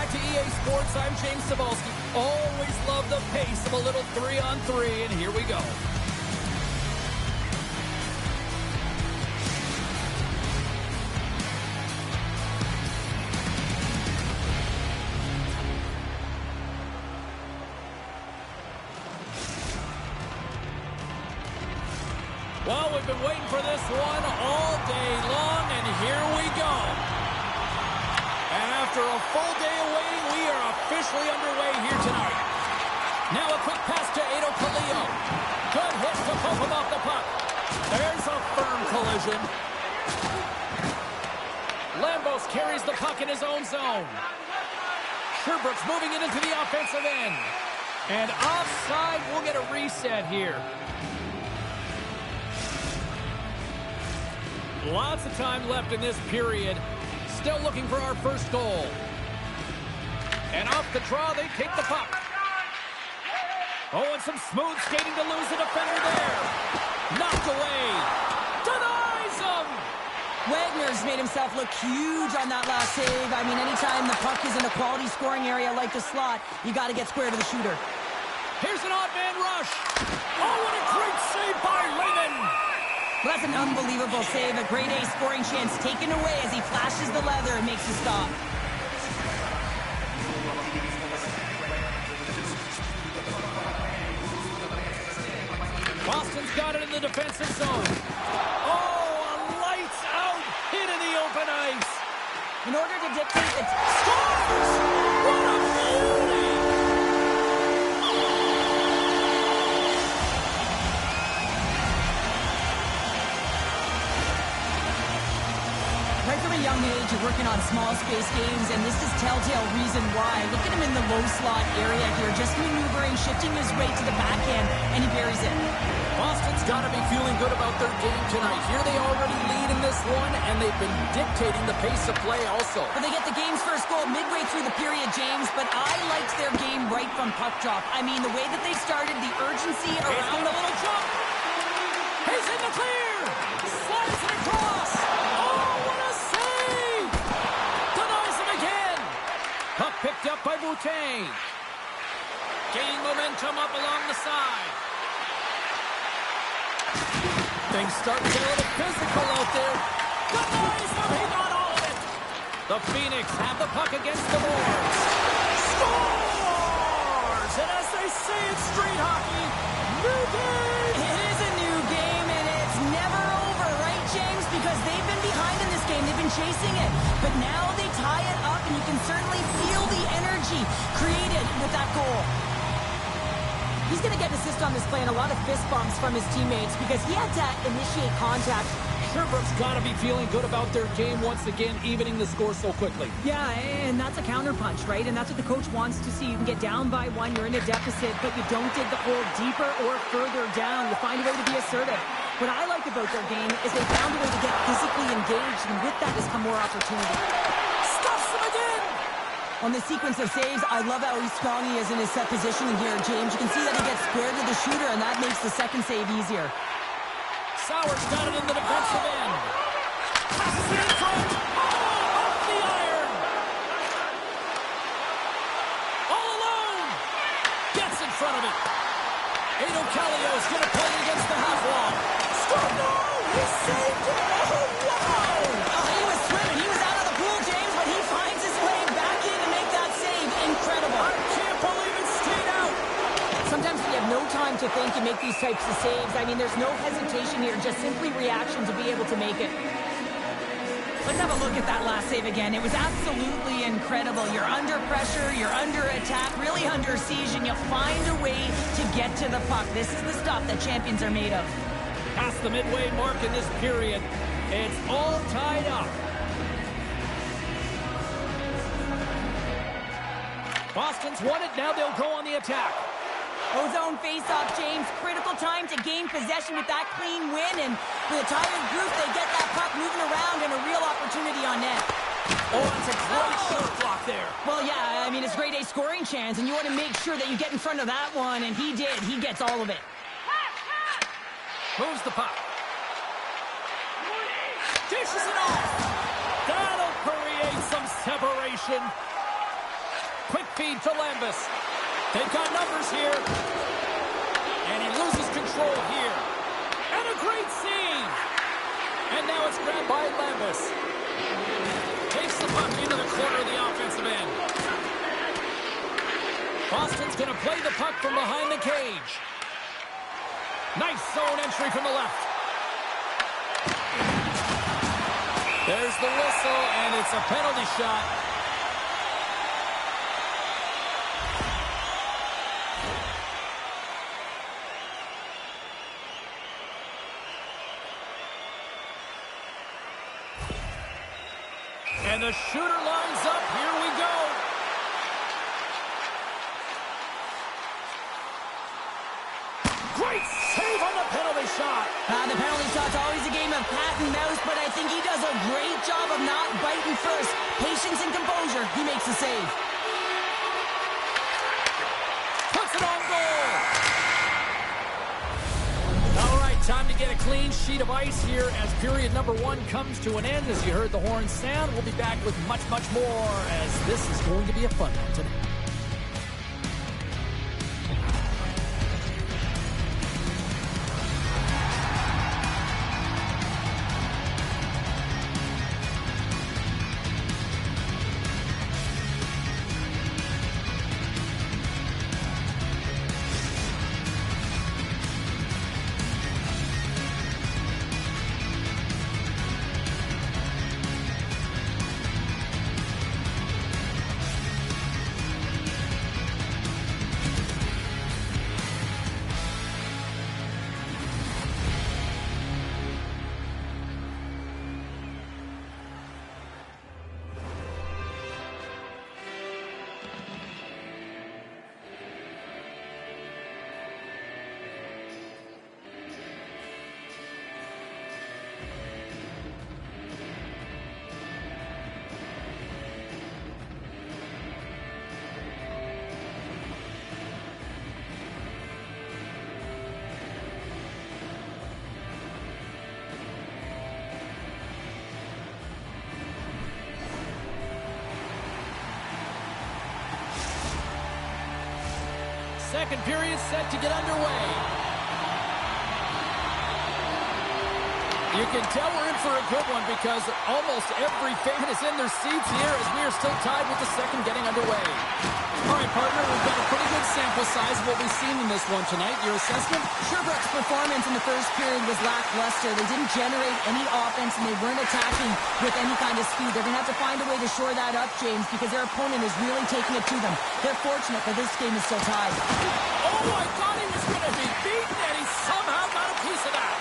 back to EA Sports. I'm James Cebulski. Always love the pace of a little 3-on-3, and here we go. Well, we've been waiting for this one all day long, and here we go. And after a full day of waiting, we are officially underway here tonight. Now a quick pass to Nhl26. Good hit to poke him off the puck. There's a firm collision. Lambos carries the puck in his own zone. Sherbrooke's moving it into the offensive end. And offside, we'll get a reset here. Lots of time left in this period. Still looking for our first goal. And off the draw, they take the puck. Oh, and some smooth skating to lose the defender there. Knocked away. Denies him. Wagner's made himself look huge on that last save. I mean, anytime the puck is in a quality scoring area like the slot, you got to get square to the shooter. Here's an odd man rush. Oh, what a great save by Lehman. Well, that's an unbelievable save. A grade A scoring chance taken away as he flashes the leather and makes a stop. Boston's got it in the defensive zone. Oh, a lights-out hit in the open ice. In order to dictate the... Scores! What a beauty! Right from a young age, you're working on small space games, and this is telltale reason why. Look at him in the low slot area here, just maneuvering, shifting his weight to the backhand, and he buries it. Boston's got to be feeling good about their game tonight. Here they already lead in this one, and they've been dictating the pace of play also. But they get the game's first goal midway through the period, James, but I liked their game right from puck drop. I mean, the way that they started, the urgency around... a little jump. He's in the clear. Slides it across. Oh, what a save. Denies him again. Puck picked up by Boutin. Gaining momentum up along the side. Things starting to get a little physical out there. Denies him. He got all of it. The Phoenix have the puck against the boards. Scores! And as they say in street hockey, new game! It is a new game, and it's never over, right, James? Because they've been behind in this game. They've been chasing it. But now they tie it up, and you can certainly feel the energy created with that goal. He's going to get an assist on this play and a lot of fist bumps from his teammates because he had to initiate contact. Sherbrooke's got to be feeling good about their game once again, evening the score so quickly. Yeah, and that's a counterpunch, right? And that's what the coach wants to see. You can get down by one, you're in a deficit, but you don't dig the hole deeper or further down. You find a way to be assertive. What I like about their game is they found a way to get physically engaged, and with that has come more opportunity. Stuffs him again! On the sequence of saves, I love how strong he is in his set positioning here, James. You can see that he gets square to the shooter, and that makes the second save easier. Sauer's got it in the defensive end. Passes it in front. Oh, off the iron. All alone. Gets in front of it. Nhl26 going to play it against the half wall. Score! No! He saved it! Oh, wow! Oh, he was swimming. He was out of the pool, James, but he finds his way back in to make that save. Incredible. I can't believe it stayed out. Sometimes we have no time to think and make these types of saves. I mean, there's no hesitation here, just simply reaction to be able to make it. Let's have a look at that last save again. It was absolutely incredible. You're under pressure, you're under attack, really under siege, and you find a way to get to the puck. This is the stuff that champions are made of. Past the midway mark in this period, it's all tied up. Boston's won it, now they'll go on the attack. Ozone face-off, James. Critical time to gain possession with that clean win, and with a tired group, they get that puck moving around and a real opportunity on net. Oh, it's a great shot block there. Well, yeah, I mean, it's grade A scoring chance, and you want to make sure that you get in front of that one, and he did. He gets all of it. Moves the puck. Dishes it off. That'll create some separation. feed to Lambus. They've got numbers here. And he loses control here. And a great save. And now it's grabbed by Lambus. Takes the puck into the corner of the offensive end. Boston's going to play the puck from behind the cage. Nice zone entry from the left. There's the whistle, and it's a penalty shot. And the shooter lines up. Here we go. Great save on the penalty shot. The penalty shot's always a game of cat and mouse, but I think he does a great job of not biting first. Patience and composure. He makes the save. Puts it on goal. All right, time to get a clean sheet of ice here as period number 1 comes to an end. As you heard the horn sound, we'll be back with much, much more as this is going to be a fun one today. Second period set to get underway. You can tell we're in for a good one because almost every fan is in their seats here as we are still tied with the second getting underway. All right, partner, we've got a pretty good sample size of what we've seen in this one tonight. Your assessment? Sherbrooke's performance in the first period was lackluster. They didn't generate any offense, and they weren't attacking with any kind of speed. They're going to have to find a way to shore that up, James, because their opponent is really taking it to them. They're fortunate that this game is still tied. Oh, I thought he was going to be beaten, and he somehow got a piece of that.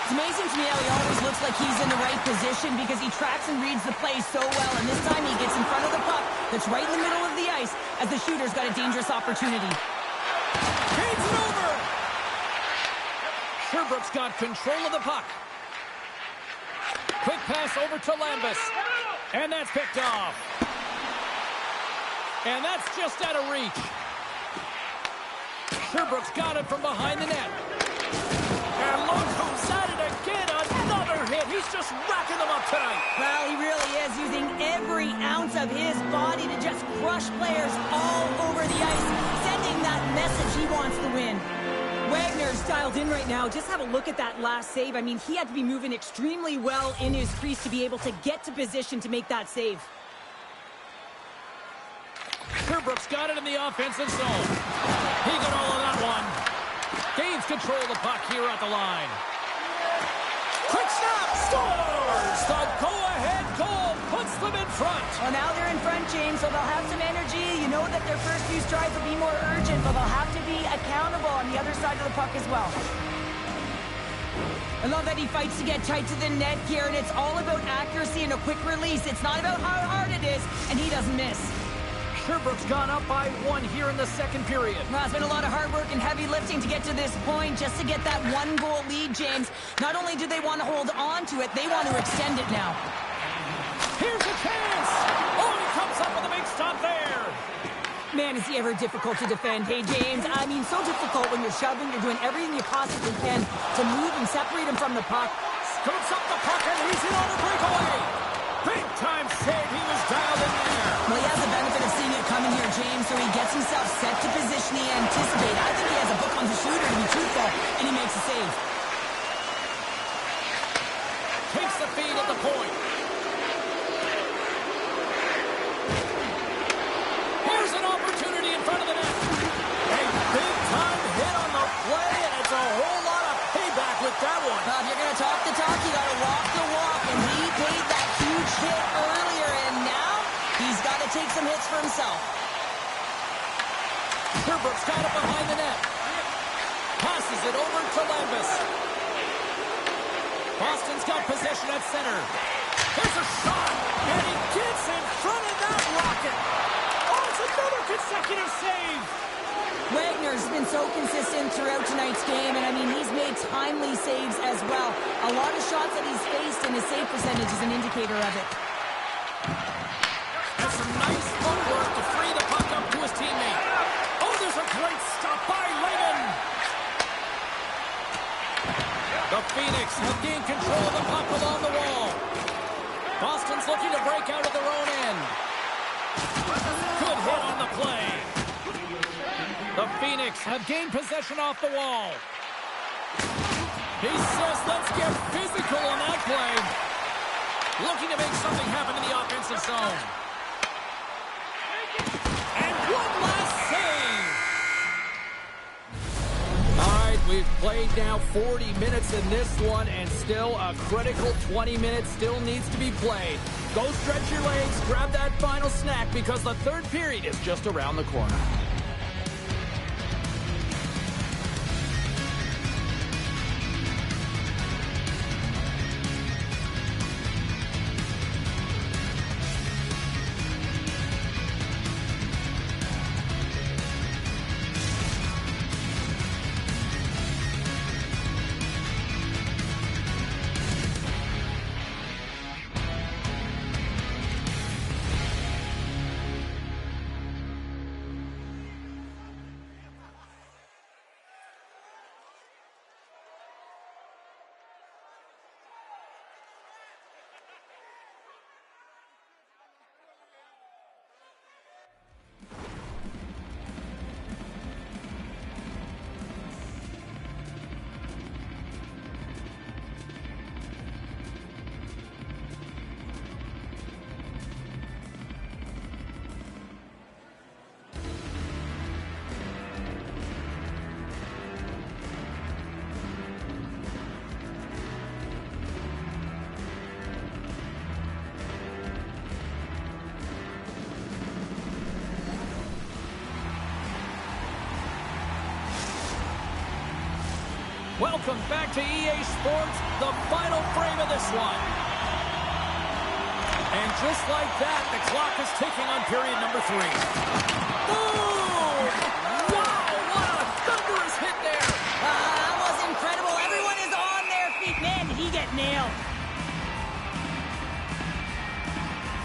It's amazing to me how he always looks like he's in the right position because he tracks and reads the play so well, and this time he gets in front of the puck that's right in the middle of the ice as the shooter's got a dangerous opportunity. Feeds it over! Sherbrooke's got control of the puck. Quick pass over to Lambus. And that's picked off. And that's just out of reach. Sherbrooke's got it from behind the net. And look who's at it again. Another hit. He's just racking them up tonight. Well, he really is using every ounce of his body to just crush players all over the ice, sending that message he wants to win. Wagner's dialed in right now. Just have a look at that last save. I mean, he had to be moving extremely well in his crease to be able to get to position to make that save. Sherbrooke's got it in the offensive zone. He got all of that one. Gains control of the puck here at the line. Quick snap! Scores! The go-ahead goal puts them in front. Well, now they're in front, James, so they'll have some energy. You know that their first few strides will be more urgent, but they'll have to be accountable on the other side of the puck as well. I love that he fights to get tight to the net here, and it's all about accuracy and a quick release. It's not about how hard it is, and he doesn't miss. Sherbrooke's gone up by 1 here in the second period. Well, it's been a lot of hard work and heavy lifting to get to this point, just to get that 1-goal lead, James. Not only do they want to hold on to it, they want to extend it now. Here's a chance! Oh, he comes up with a big stop there! Man, is he ever difficult to defend. Hey, James, I mean, so difficult when you're shoving, you're doing everything you possibly can to move and separate him from the puck. Scoops up the puck, and he's in on a breakaway! Big time save, he was dialed in there. Well, he has the benefit of seeing it coming here, James. so he gets himself set to position he anticipated. I think he has a book on the shooter, to be truthful, and he makes a save. Takes the feed at the point. Here's an opportunity in front of the net. A big-time hit on the play, and it's a whole lot of payback with that one. If you're going to talk the talk, you got to walk the walk, and he paid that huge hit earlier, and now he's got to take some hits for himself. Herbert's got it behind the net. Passes it over to Lambus. Boston's got possession at center. Here's a shot, and he gets in front of that rocket. Oh, it's another consecutive save. Wagner's been so consistent throughout tonight's game, and I mean, he's made timely saves as well. A lot of shots that he's faced, and his save percentage is an indicator of it. That's some nice footwork to free the puck up to his teammate. Oh, there's a great stop by Layden. The Phoenix have gained control of the puck along the wall. Boston's looking to break out of their own end. Good hit on the play. The Phoenix have gained possession off the wall. He says, let's get physical on that play. Looking to make something happen in the offensive zone. And one last save. All right, we've played now 40 minutes in this one, and still a critical 20 minutes still needs to be played. Go stretch your legs, grab that final snack, because the third period is just around the corner. Welcome back to EA Sports, the final frame of this one. And just like that, the clock is ticking on period number 3. Boom! Wow, what a thunderous hit there! That was incredible. Everyone is on their feet. Man, did he get nailed.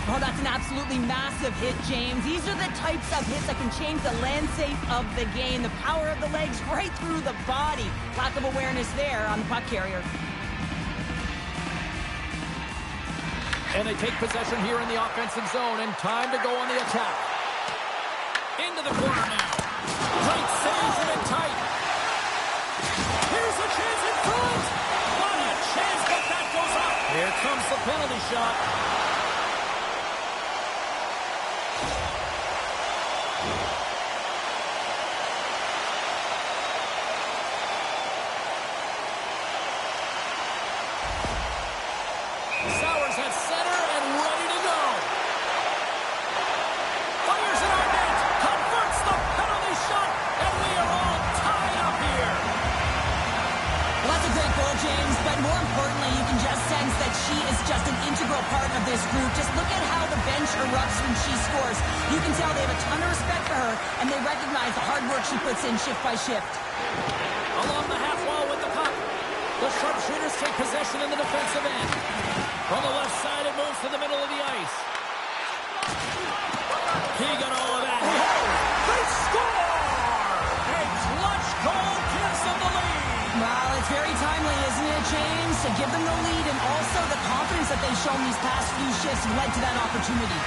Oh, that's an absolutely massive hit, James. These are the types of hits that can change the landscape of the game. The power of the legs right through the body. Lack of awareness there on the puck carrier. And they take possession here in the offensive zone, and time to go on the attack. Into the corner now. Great saves him in tight. Here's a chance in front. What a chance, but that goes up. Here comes the penalty shot. Group. Just look at how the bench erupts when she scores. You can tell they have a ton of respect for her, and they recognize the hard work she puts in shift by shift. Along the half wall with the puck. The sharpshooters take possession in the defensive end. From the left side, it moves to the middle of the ice. He got all of that. They score! A clutch goal gives them the lead. Well, it's very timely, isn't it, James? To give them the lead, and also the confidence that they've shown these past few shifts led to that opportunity.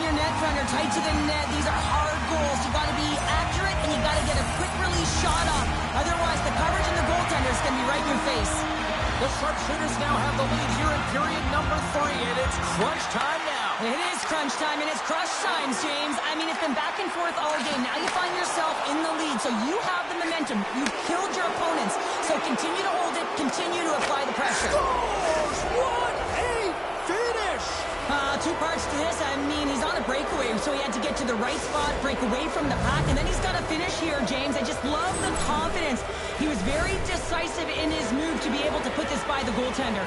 your net front or tight to the net. These are hard goals. You got to be accurate, and you got to get a quick release shot up. Otherwise, the coverage and the goaltender is going to be right in your face. The sharpshooters now have the lead here in period number 3, and it's crunch time now. It is crunch time, and it's crush times, James. I mean, it's been back and forth all game. Now you find yourself in the lead, so you have the momentum. You've killed your opponents, so continue to hold it, continue to apply the pressure. Scores! What a finish! 2 parts to this. I mean, he's on a breakaway, so he had to get to the right spot, break away from the pack, and then he's got to finish here, James. I just love the confidence. He was very decisive in his move to be able to put this by the goaltender.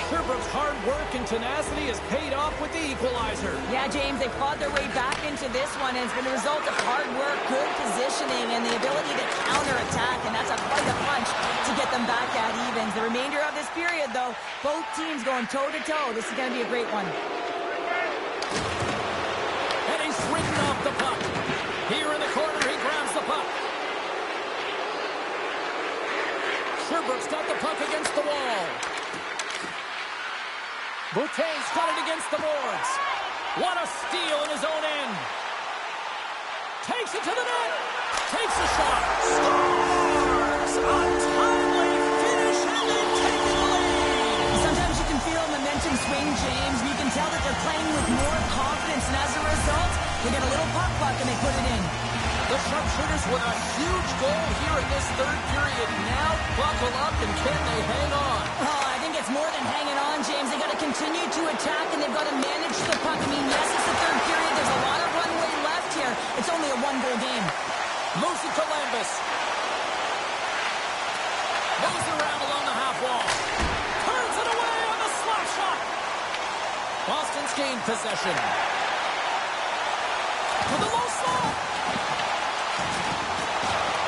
Sherbrooke's hard work and tenacity has paid off with the equalizer. Yeah, James, they clawed their way back into this one, and it's been a result of hard work, good positioning, and the ability to counterattack, and that's quite a punch to get them back at evens. The remainder of this period, though, both teams going toe-to-toe. This is going to be a great one. And he's ridden off the puck. Here in the corner, he grabs the puck. Sherbrooke's got the puck against the wall. Boutein's got it against the boards. What a steal in his own end. Takes it to the net. Takes a shot. Scores! A timely finish, and they've taken the lead. Sometimes you can feel momentum swing, James. You can tell that they're playing with more confidence, and as a result, they get a little puck, and they put it in. The sharpshooters with a huge goal here in this third period. Now buckle up, and can they hang on? Oh, I think it's more than hanging on, James. They got to continue to attack, and they've got to manage the puck. I mean, yes, it's the third period. There's a lot of runway left here. It's only a 1-goal game. Moves it to Lambus. Moves it around along the half wall. Turns it away on the slap shot. Boston's gained possession. To the low slot.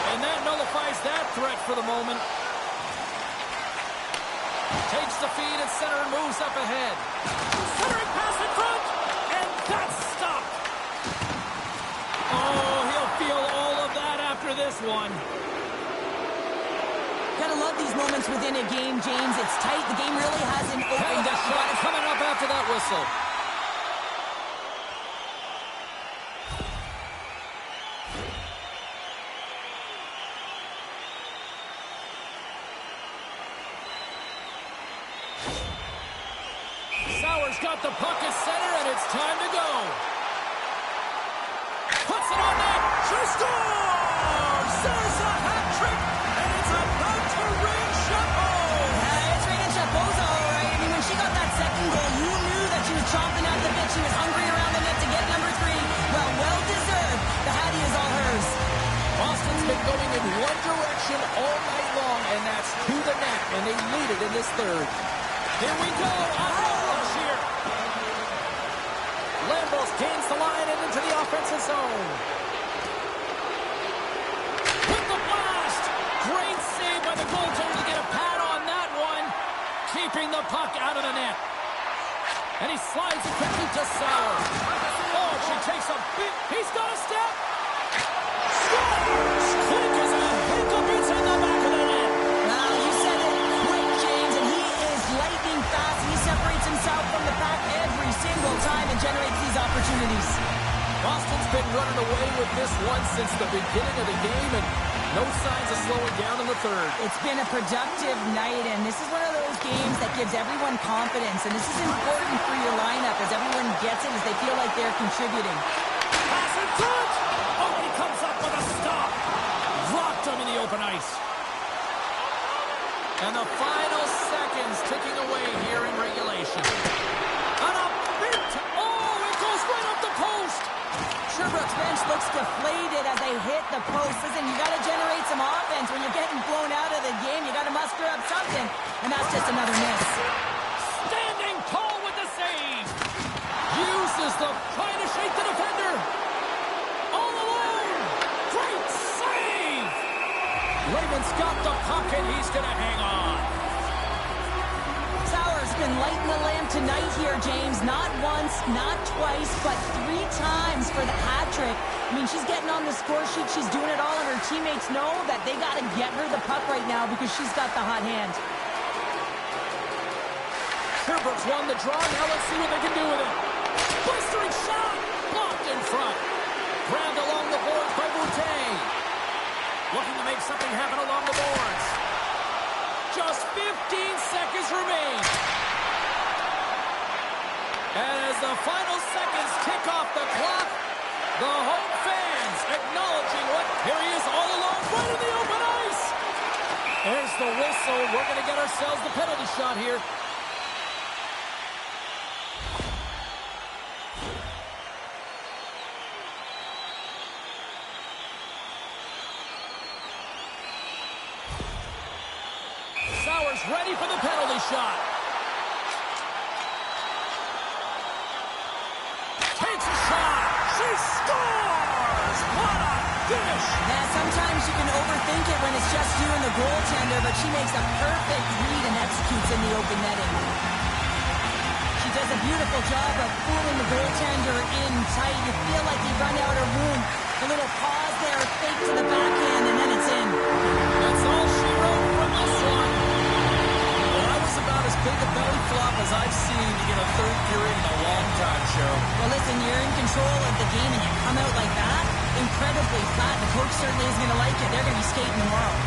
And that nullifies that threat for the moment. Takes the feed at center and moves up ahead. Centering pass in front. And that's stopped. Oh, he'll feel all of that after this one. Gotta love these moments within a game, James. It's tight. The game really hasn't opened up. Shot coming up after that whistle. Got the puck at center, and it's time to go. Puts it on net. She scores! There's a hat trick, and it's about to ring chapeau. It's ringing chapeau's all right. I mean, when she got that second goal, you knew that she was chomping at the bit. She was hungry around the net to get number 3. Well deserved. The Hattie is all hers. Boston's been going in one direction all night long, and that's to the net, and they lead it in this third. Here we go. Rush here. Lambos gains the line and into the offensive zone. With the blast. Great save by the goaltender to get a pad on that one. Keeping the puck out of the net. And he slides it quickly to Sauer. Oh, she takes a big... He's got a step. Scores! Quick as a hiccup. It's in the back of the net. Well, you said it. Quick, James, and he is lightning fast. He separates himself from the pack every single time and generates these opportunities. Boston's been running away with this one since the beginning of the game, and no signs of slowing down in the third. It's been a productive night, and this is one of those games that gives everyone confidence, and this is important for your lineup as everyone gets it, as they feel like they're contributing. Pass in front! Oh, and he comes up with a stop. Rocked him in the open ice. And the final seconds ticking away here in regulation. On a big... Oh, it goes right up the post! Sherbrooke's bench looks deflated as they hit the post. Listen, you got to generate some offense. When you're getting blown out of the game, you got to muster up something. And that's just another miss. Standing tall with the save. Uses the... Trying to shake the defender. All alone. Great save. Raymond's got the puck, and he's going to hang on. Sauer's been lighting the lamp tonight here, James. Not once, not twice, but 3 times for the hat trick. I mean, she's getting on the score sheet. She's doing it all, and her teammates know that they got to get her the puck right now because she's got the hot hand. Sherbrooke's won the draw. Now let's see what they can do with it. Blistering shot. in front. Grabbed along the boards by Boutte. Looking to make something happen along the boards. Just 15 seconds remain. And as the final seconds tick off the clock, the home fans acknowledging what here he is all alone right in the open ice. There's the whistle. We're going to get ourselves the penalty shot here. Sauer's ready for the penalty shot. Takes a shot. She scores! What a dish! Yeah, sometimes you can overthink it when it's just you and the goaltender, but she makes a perfect read and executes in the open netting. She does a beautiful job of pulling the goaltender in tight. You feel like you run out of room. A little pause there, fake to the backhand, and then it's in. That's all she wrote from this one. Well, that was about as big a belly flop as I've seen in a third period in a long time, Cheryl. Well, listen, you're in control of the game and you come out like that, incredibly flat. The coach certainly is going to like it. They're going to be skating tomorrow.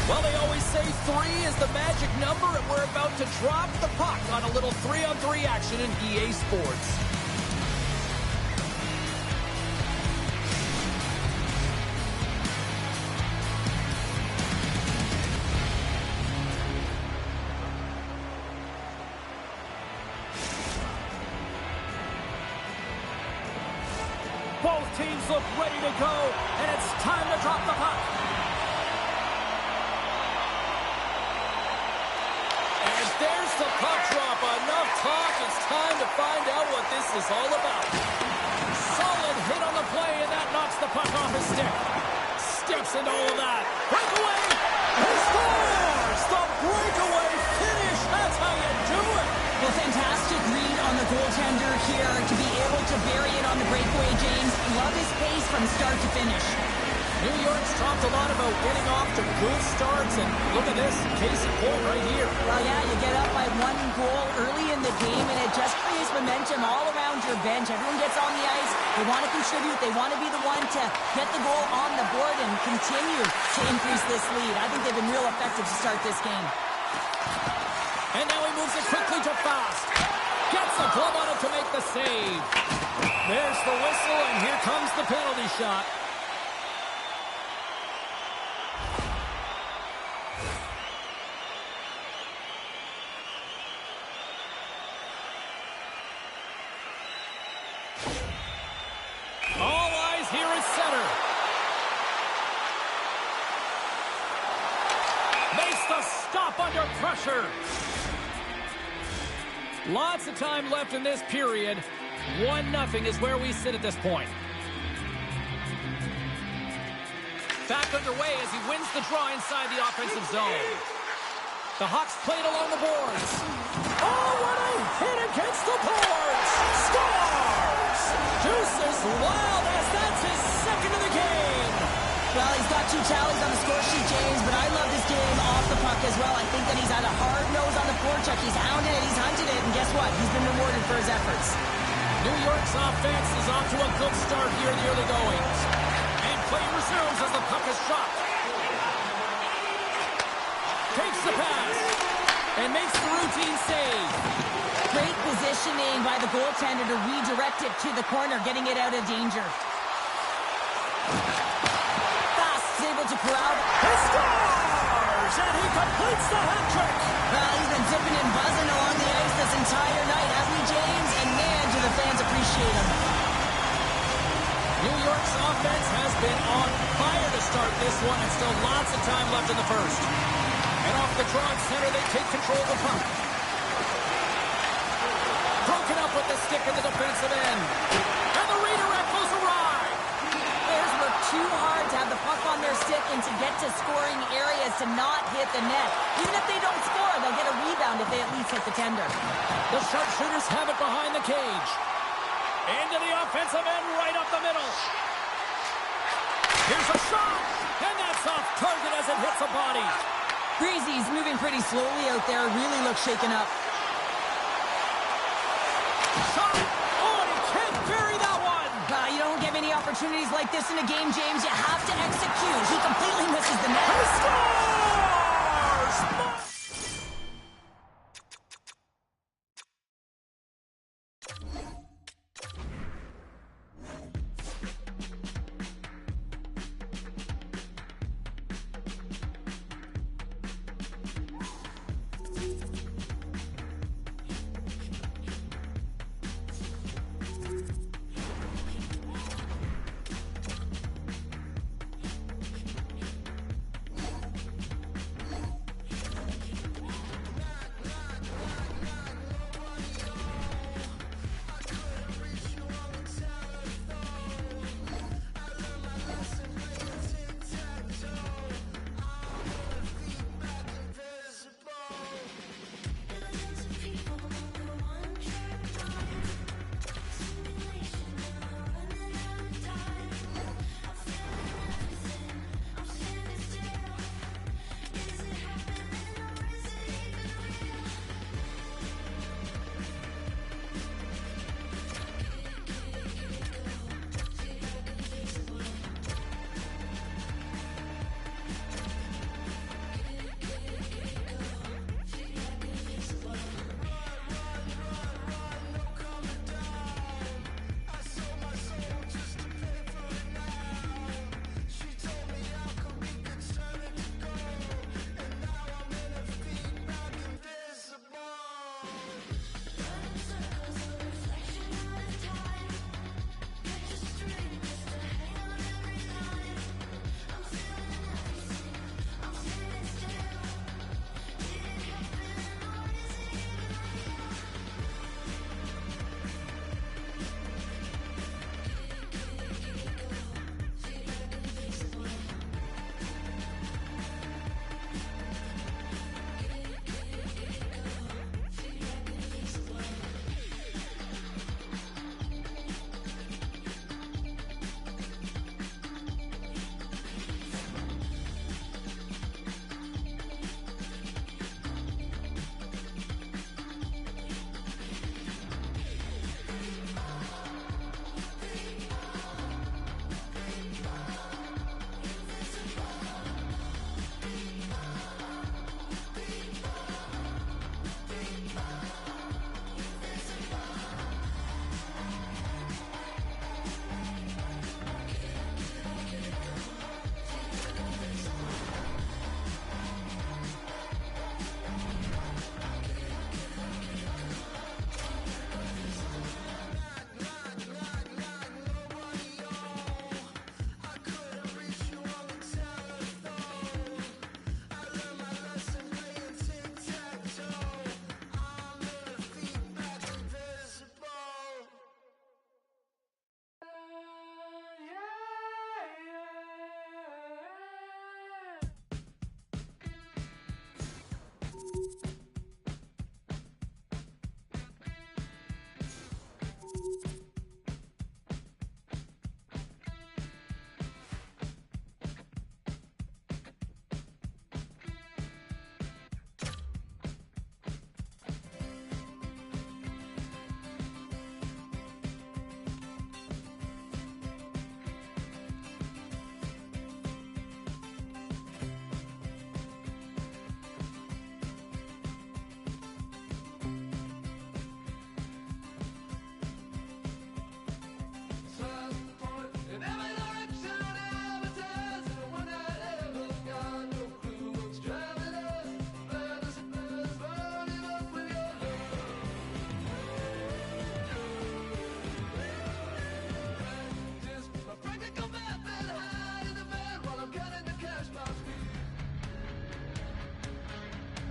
Well, they always say 3 is the magic number, and we're about to drop the puck on a little 3-on-3 action in EA Sports. Both teams look ready to go, and it's time to drop the puck. And there's the puck drop. Enough talk. It's time to find out what this is all about. Solid hit on the play, and that knocks the puck off his stick. Steps into all of that. Breakaway. He scores! The breakaway finish. That's how you do it. Well, fantastic read on the goaltender here to be able to bury it on the breakaway, James. Love his pace from start to finish. New York's talked a lot about getting off to good starts, and look at this, case in point right here. Well, yeah, you get up by 1 goal early in the game, and it just creates momentum all around your bench. Everyone gets on the ice. They want to contribute. They want to be the one to get the goal on the board and continue to increase this lead. I think they've been real effective to start this game. And now he moves it quickly to Fast. Gets a glove on it to make the save. There's the whistle, and here comes the penalty shot. All eyes here at center. Makes the stop under pressure. Lots of time left in this period. 1-0 is where we sit at this point. Back underway as he wins the draw inside the offensive zone. The Hawks played along the boards. Oh, what a hit against the boards! Scores! Deuce is wild as that's his second of the game. Well, he's got 2 tallies on the score sheet, James, but I love this game off the puck as well. I think that he's had a hard nose on the forecheck. He's hounded it, he's hunted it, and guess what? He's been rewarded for his efforts. New York's offense is off to a good start here in the early goings. And play resumes as the puck is dropped. Takes the pass and makes the routine save. Great positioning by the goaltender to redirect it to the corner, getting it out of danger. Fast is able to corral. He scores! And he completes the hat trick. Well, he's been zipping and buzzing along the ice this entire night, hasn't he, James? And man, do the fans appreciate him. New York's offense has been on fire to start this one, and still lots of time left in the first. And off the draw at center, they take control of the puck. Broken up with the stick at the defensive end. And the redirect goes awry. Players work too hard to have the puck on their stick and to get to scoring areas to not hit the net. Even if they don't score, they'll get a rebound if they at least hit the tender. The sharpshooters have it behind the cage. Into the offensive end, right up the middle. Here's a shot, and that's off target as it hits a body. Breezy's moving pretty slowly out there, really looks shaken up. Shot! Oh, and he can't bury that one! You don't get many opportunities like this in a game, James. You have to execute. He completely misses the net. He scores!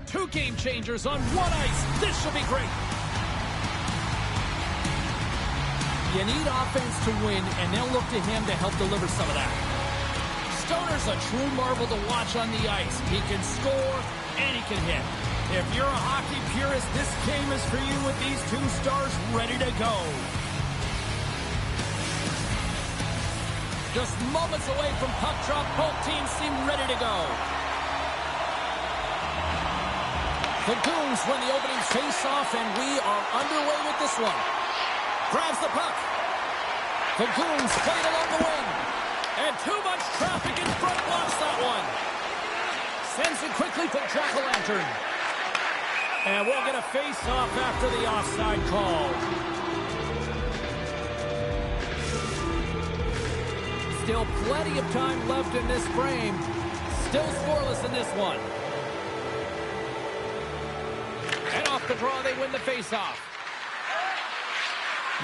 Two game changers on one ice. This should be great. You need offense to win, and they'll look to him to help deliver some of that. Stoner's a true marvel to watch on the ice. He can score, and he can hit. If you're a hockey purist, this game is for you with these two stars ready to go. Just moments away from puck drop, both teams seem ready to go. The Goons win the opening face-off, and we are underway with this one. Grabs the puck. The Goons play it along the wing. And too much traffic in front blocks that one. Sends it quickly to Jack-o'-lantern. And we'll get a face-off after the offside call. Still plenty of time left in this frame. Still scoreless in this one. And off the draw, they win the face-off.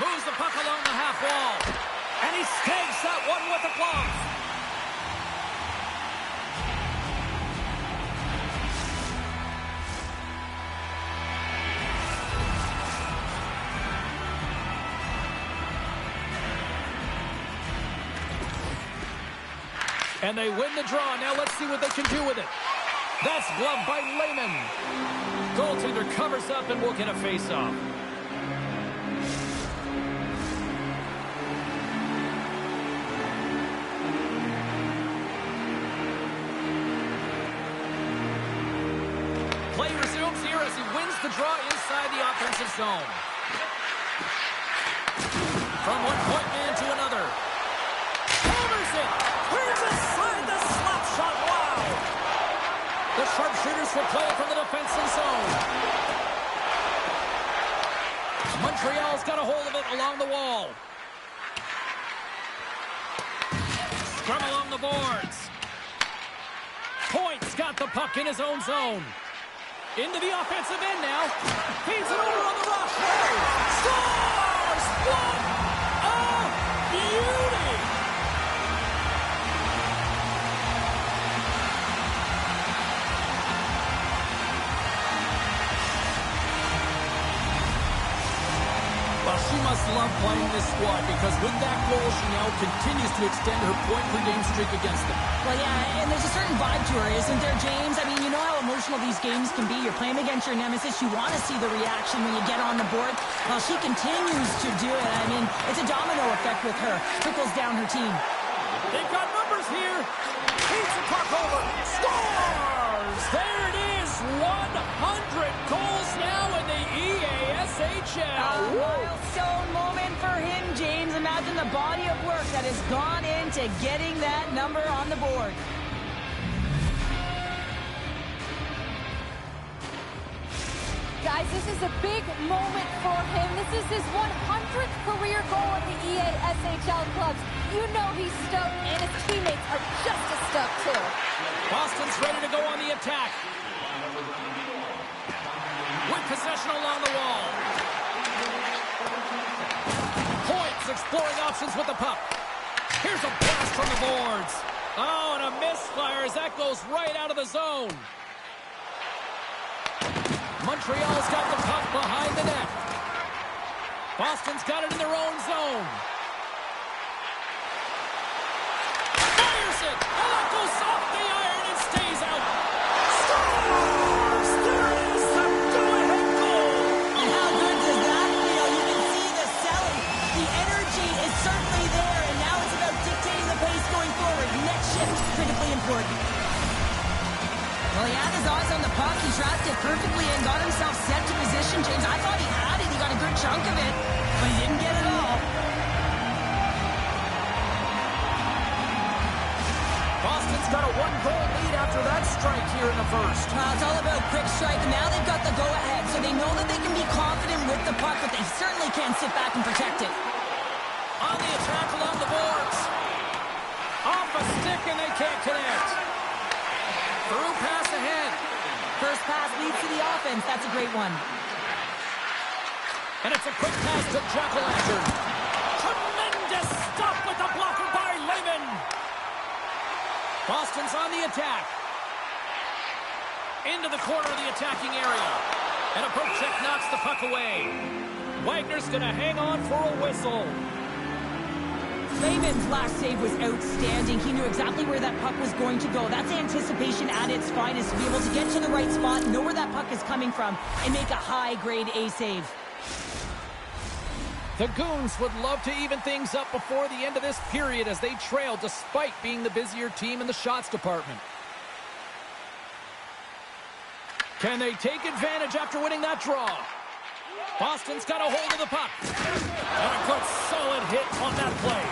Moves the puck along the half wall. And he skates that one with the glove. And they win the draw. Now let's see what they can do with it. That's gloved by Lehman. Goaltender covers up and we'll get a face-off. Play resumes here as he wins the draw inside the offensive zone. From one point man to another. Covers it. Turns aside the slap shot. Wow. The sharpshooters will play it from the defensive zone. Montreal's got a hold of it along the wall. Scrum along the boards. Point's got the puck in his own zone. Into the offensive end now. Feeds it over on the rush. Scores! What a beauty! Well, she must love playing this squad because with that goal, she now continues to extend her point-per-game streak against them. Well, yeah, and there's a certain vibe to her, isn't there, James? I mean, you know how emotional these games can be. You're playing against your nemesis. You want to see the reaction when you get on the board. Well, she continues to do it. I mean, it's a domino effect with her. Trickles down her team. They've got numbers here. Keeps the puck over. Scores! There it is. 100 goals now in the EASHL. Milestone moment for him, James. Imagine the body of work that has gone into getting that number on the board. Guys, this is a big moment for him. This is his 100th career goal in the EASHL clubs. You know he's stoked, and his teammates are just as stoked, too. Boston's ready to go on the attack. With possession along the wall. Points exploring options with the puck. Here's a blast from the boards. Oh, and a misfire as that goes right out of the zone. Montreal's got the puck behind the net. Boston's got it in their own zone. Fires it. And that goes off the iron and stays out. Scores! There it is, the go-ahead goal. And how good does that feel? You can see the selling. The energy is certainly there, and now it's about dictating the pace going forward. Next shift, critically important. Well, he had his eyes on the puck. He tracked it perfectly and got himself set to position, James. I thought he had it. He got a good chunk of it, but he didn't get it all. Boston's got a one-goal lead after that strike here in the first. It's all about quick strike, and now they've got the go-ahead, so they know that they can be confident with the puck, but they certainly can't sit back and protect it. On the attack along the boards. Off a stick, and they can't connect. Through pass ahead. First pass leads to the offense. That's a great one. And it's a quick pass to Jack-o'-lantern. Tremendous stop with the blocker by Lehman. Boston's on the attack. Into the corner of the attacking area. And a poke check knocks the puck away. Wagner's going to hang on for a whistle. Lehman's last save was outstanding. He knew exactly where that puck was going to go. That's anticipation at its finest, to be able to get to the right spot, know where that puck is coming from, and make a high-grade A save. The Goons would love to even things up before the end of this period as they trail despite being the busier team in the shots department. Can they take advantage after winning that draw? Boston's got a hold of the puck. And a good solid hit on that play.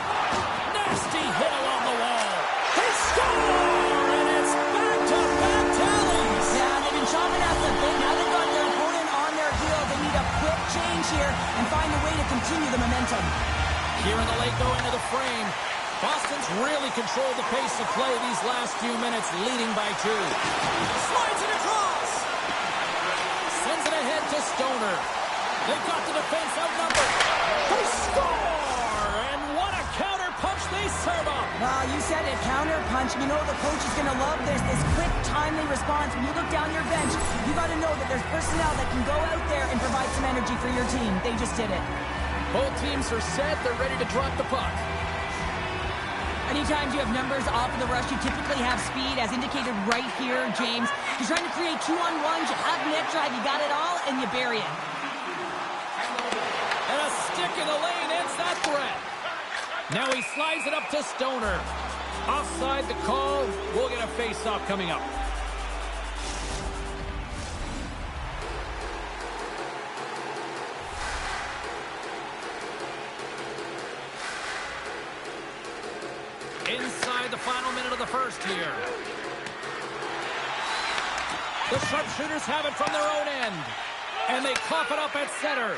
Nasty hit along the wall. They score! And it's back-to-back tallies. Yeah, they've been chomping at the bit. Now they've got their opponent on their heels. They need a quick change here and find a way to continue the momentum. Here in the late go into the frame. Boston's really controlled the pace of play these last few minutes, leading by 2. Slides it across. Sends it ahead to Stoner. They've got the defense outnumbered. They score! And what a counter punch they serve up. Well, you said it, counter punch. You know the coach is going to love this quick, timely response. When you look down your bench, you got to know that there's personnel that can go out there and provide some energy for your team. They just did it. Both teams are set. They're ready to drop the puck. Anytime you have numbers off of the rush, you typically have speed, as indicated right here, James. You're trying to create 2-on-1s, you have net drive, you got it all, and you bury it. And a stick in the lane ends that threat. Now he slides it up to Stoner. Offside the call. We'll get a face-off coming up. Inside the final minute of the first here. The sharpshooters have it from their own end. And they cough it up at center.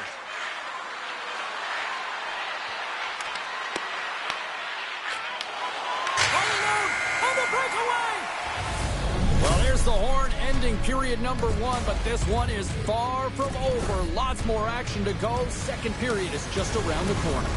On the breakaway! Well, there's the horn ending period number 1, but this one is far from over. Lots more action to go. Second period is just around the corner.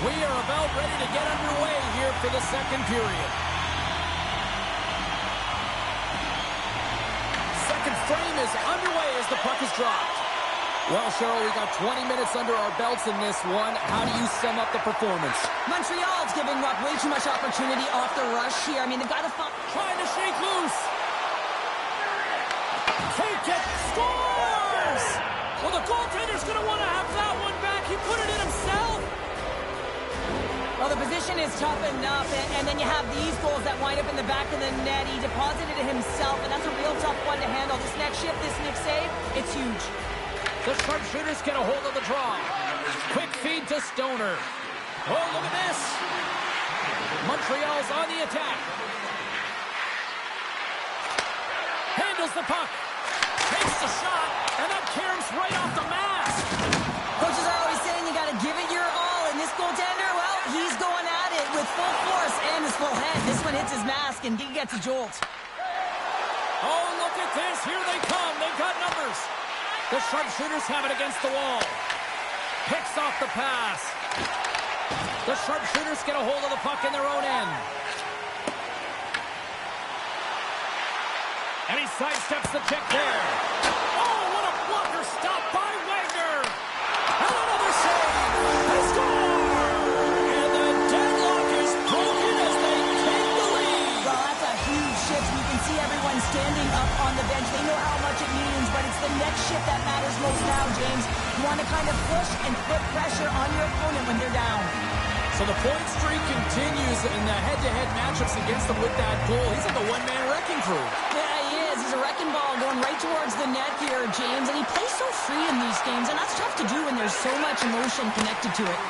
We are about ready to get underway here for the second period. Second frame is underway as the puck is dropped. Well, Cheryl, we got 20 minutes under our belts in this one. How do you sum up the performance? Montreal's giving up way too much opportunity off the rush here. I mean, they've got to find... Trying to shake loose. Take it. Scores! Well, the goaltender's going to want to have that one back. He put it in himself. Well, the position is tough enough, and then you have these goals that wind up in the back of the net. He deposited it himself, and that's a real tough one to handle. This next shift, this next save, it's huge. The sharpshooters get a hold of the draw. Quick feed to Stoner. Oh, look at this. Montreal's on the attack. Handles the puck. Takes the shot, and that caroms right off the mask. Coaches are always saying you got to give it your all, and this goaltender, well, he's going at it with full force and his full head. This one hits his mask, and he gets a jolt. Oh, look at this. Here they come. They've got numbers. The sharpshooters have it against the wall. Picks off the pass. The sharpshooters get a hold of the puck in their own end. And he sidesteps the check there. Oh, what a blocker stop by Wagner. And another save. They score! And the deadlock is broken as they take the lead. Well, that's a huge shift. You can see everyone standing up on the bench. They know how much it means, but it's the next shift that matters most now, James. You want to kind of push and put pressure on your opponent when they're down. So the point streak continues in the head-to-head matchups against them with that goal. He's like a one-man wrecking crew. Yeah, he is. He's a wrecking ball going right towards the net here, James. And he plays so free in these games, and that's tough to do when there's so much emotion connected to it.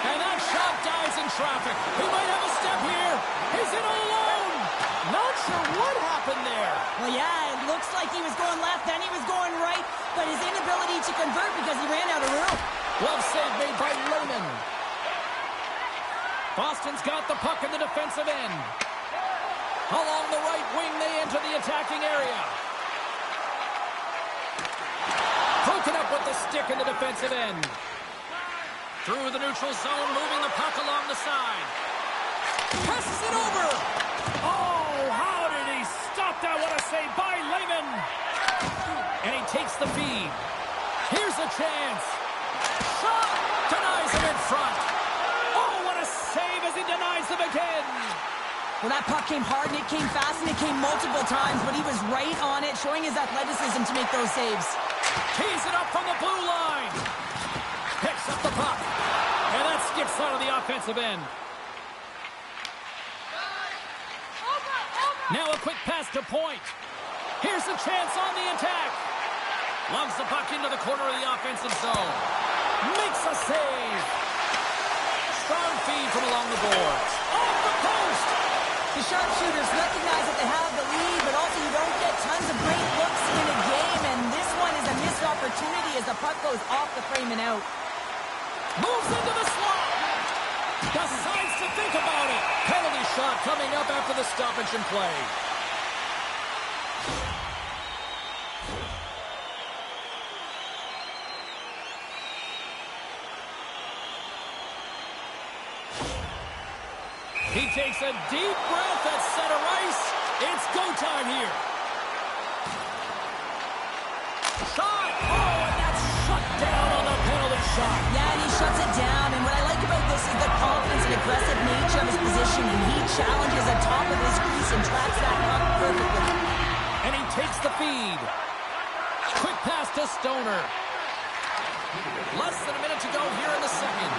And that shot dies in traffic. He might have a step here. He's in all alone. Not sure what happened there. Well, yeah, it looks like he was going left, then he was going right, but his inability to convert because he ran out of room. Glove save made by Lehman. Boston's got the puck in the defensive end. Along the right wing, they enter the attacking area. Broken up with the stick in the defensive end. Through the neutral zone, moving the puck along the side. Passes it over. Oh, how did he stop that? What a save by Lehman. And he takes the feed. Here's a chance. Shot! Denies him in front. Oh, what a save as he denies them again. Well, that puck came hard, and it came fast, and it came multiple times, but he was right on it, showing his athleticism to make those saves. Tees it up from the blue line. Picks up the puck. And that skips out of the offensive end. Now a quick pass to point. Here's a chance on the attack. Lungs the puck into the corner of the offensive zone. Makes a save. Strong feed from along the boards. Off the post. The sharpshooters recognize that they have the lead, but also you don't get tons of great looks in a game, and this one is a missed opportunity as the puck goes off the frame and out. Moves into the slot. Decides to think about it. Penalty shot coming up after the stoppage in play. He takes a deep breath at center ice. It's go time here. Shot! Oh, and that's shut down on the penalty shot. Yeah, and he shuts it down, and what I like about this is the confidence and aggressive nature of his positioning. He challenges the top of his crease and tracks that puck perfectly. And he takes the feed. Quick pass to Stoner. Less than a minute to go here in the second.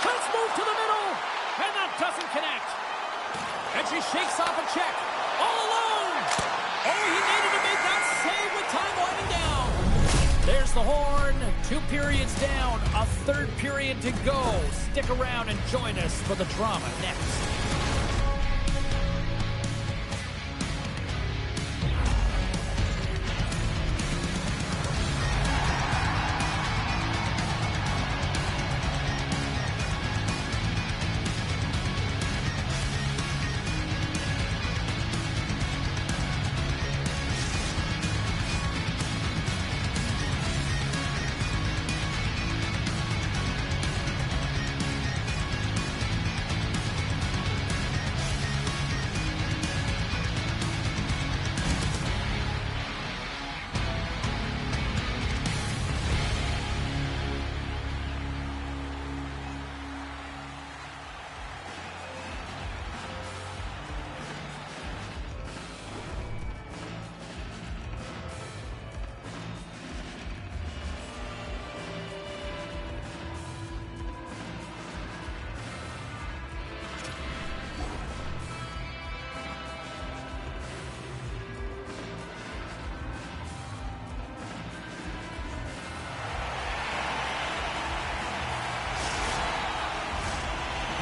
Let's move to the middle. And that doesn't connect. And she shakes off a check. All alone. Oh, he needed to make that save with time winding down. There's the horn. 2 periods down. A third period to go. Stick around and join us for the drama next.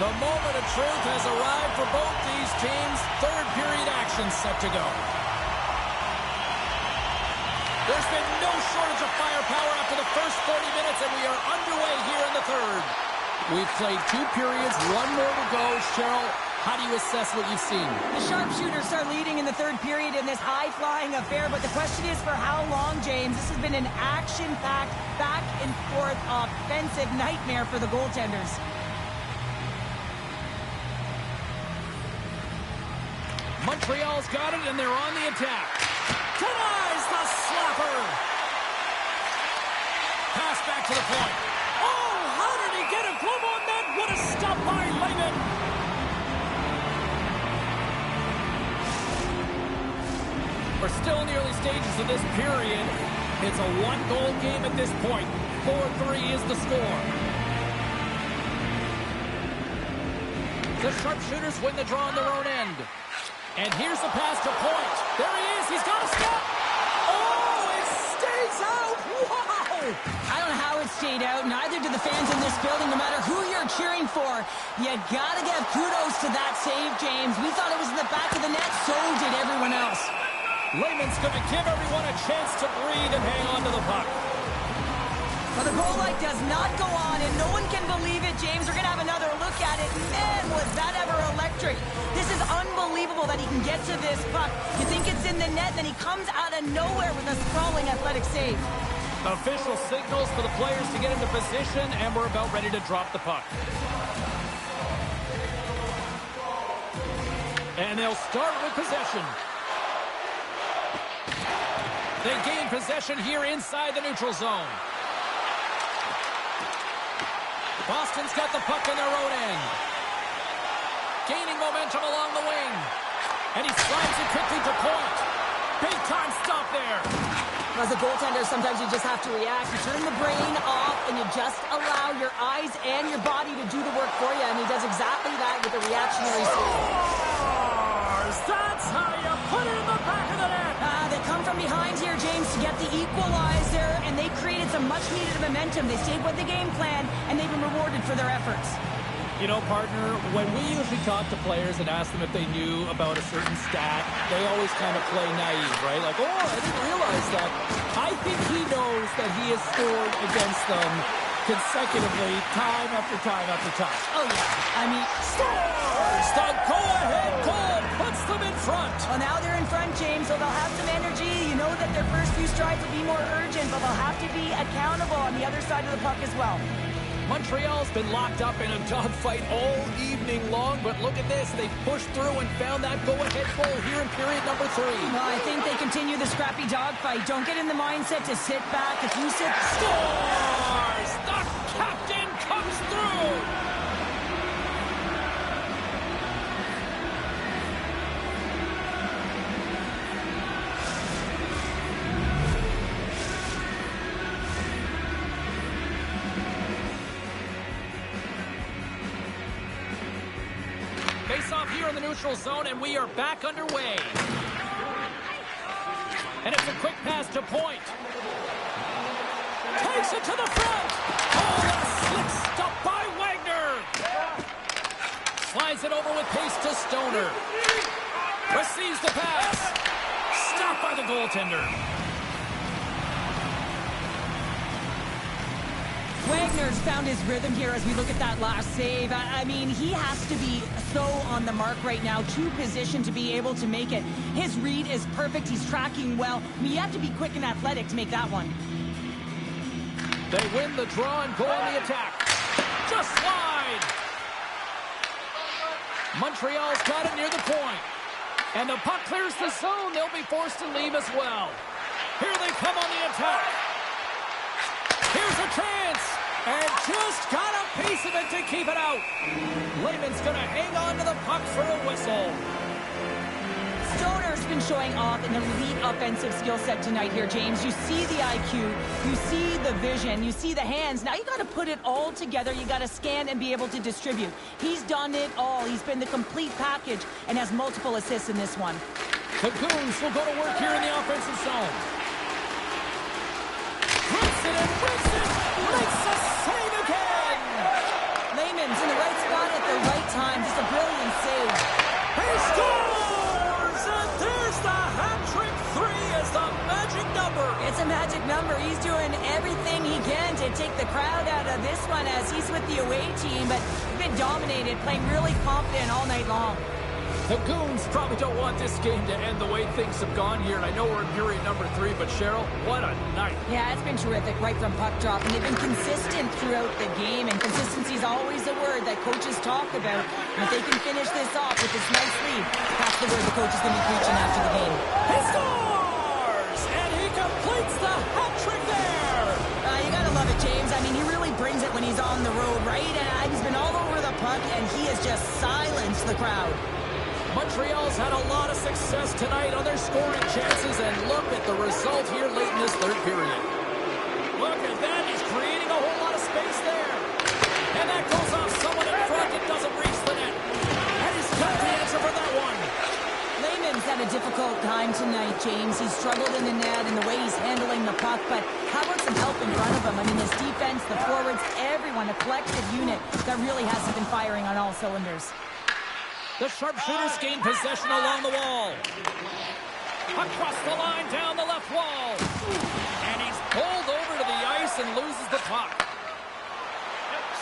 The moment of truth has arrived for both these teams. Third period action set to go. There's been no shortage of firepower after the first 30 minutes, and we are underway here in the third. We've played 2 periods, 1 more to go. Cheryl, how do you assess what you've seen? The sharpshooters are leading in the third period in this high-flying affair, but the question is for how long, James? This has been an action-packed, back-and-forth offensive nightmare for the goaltenders. Montreal's got it, and they're on the attack. Denies the slapper. Pass back to the point. Oh, how did he get a glove on that? What a stop by Lehman. We're still in the early stages of this period. It's a one-goal game at this point. 4-3 is the score. The sharpshooters win the draw on their own end. And here's the pass to Point. There he is. He's got a step. Oh, it stays out. Wow. I don't know how it stayed out. Neither do the fans in this building, no matter who you're cheering for. You got to give kudos to that save, James. We thought it was in the back of the net. So did everyone else. Lehman's going to give everyone a chance to breathe and hang on to the puck. Well, the goal light does not go on, and no one can believe it, James. We're going to have another look at it. Man, was that ever electric. This is unbelievable that he can get to this puck. You think it's in the net, then he comes out of nowhere with a sprawling athletic save. Official signals for the players to get into position, and we're about ready to drop the puck. And they'll start with possession. They gain possession here inside the neutral zone. Boston's got the puck in their own end. Gaining momentum along the wing. And he slides it quickly to Point. Big time stop there. As a goaltender, sometimes you just have to react. You turn the brain off and you just allow your eyes and your body to do the work for you. And he does exactly that with a reactionary save. That's how you put it in the back of the net. They come from behind here, James, to get the equalizer, and they created some much-needed momentum. They stayed with the game plan, and they've been rewarded for their efforts. You know, partner, when we usually talk to players and ask them if they knew about a certain stat, they always kind of play naive, right? Like, oh, I didn't realize that. I think he knows that he has scored against them consecutively, time after time after time. Oh, yeah. I mean, scores! The go-ahead goal puts them in front. Well, now they're in front, James, so they'll have some energy. You know that their first few strides will be more urgent, but they'll have to be accountable on the other side of the puck as well. Montreal's been locked up in a dogfight all evening long, but look at this. They pushed through and found that go-ahead goal here in period number 3. Well, I think they continue the scrappy dogfight. Don't get in the mindset to sit back. If you sit... Scores! The captain comes through! Face-off here in the neutral zone, and we are back underway. And it's a quick pass to Point. Takes it to the front. Oh, a slick stop by Wagner. Slides it over with pace to Stoner. Receives the pass. Stopped by the goaltender. Wagner's found his rhythm here as we look at that last save. I mean, he has to be so on the mark right now, to position to be able to make it. His read is perfect. He's tracking well. I mean, you have to be quick and athletic to make that one. They win the draw and go on the attack. Just slide. Montreal's got it near the point. And the puck clears the zone. They'll be forced to leave as well. Here they come on the attack. Here's a chance. And just got a piece of it to keep it out. Lehman's going to hang on to the puck for a whistle. Stoner's been showing off an elite offensive skill set tonight here, James. You see the IQ, you see the vision, you see the hands. Now you got to put it all together. You got to scan and be able to distribute. He's done it all. He's been the complete package and has multiple assists in this one. The Goons will go to work here in the offensive zone. Rips it and rips it. Makes a save again. Lehman's in the right spot at the right time. Just a brilliant save. He scores! And there's the hat-trick. 3 is the magic number. It's a magic number. He's doing everything he can to take the crowd out of this one as he's with the away team, but he's been dominated, playing really confident all night long. The Goons probably don't want this game to end the way things have gone here, and I know we're in period number 3, but Cheryl, what a night. Yeah, it's been terrific right from puck drop, and they've been consistent throughout the game, and consistency is always a word that coaches talk about. And if they can finish this off with this nice lead, that's the word the coach is going to be preaching after the game. He scores! And he completes the hat-trick there! You gotta love it, James. I mean, he really brings it when he's on the road, right? And he's been all over the puck, and he has just silenced the crowd. Montreal's had a lot of success tonight on their scoring chances, and look at the result here late in this third period. Look at that. He's creating a whole lot of space there. And that goes off someone in front. It doesn't reach the net. And he's got the answer for that one. Lehman's had a difficult time tonight, James. He's struggled in the net and the way he's handling the puck, but how about some help in front of him? I mean, his defense, the forwards, everyone, a collective unit that really hasn't been firing on all cylinders. The sharpshooters gain possession along the wall. Across the line, down the left wall. And he's pulled over to the ice and loses the puck.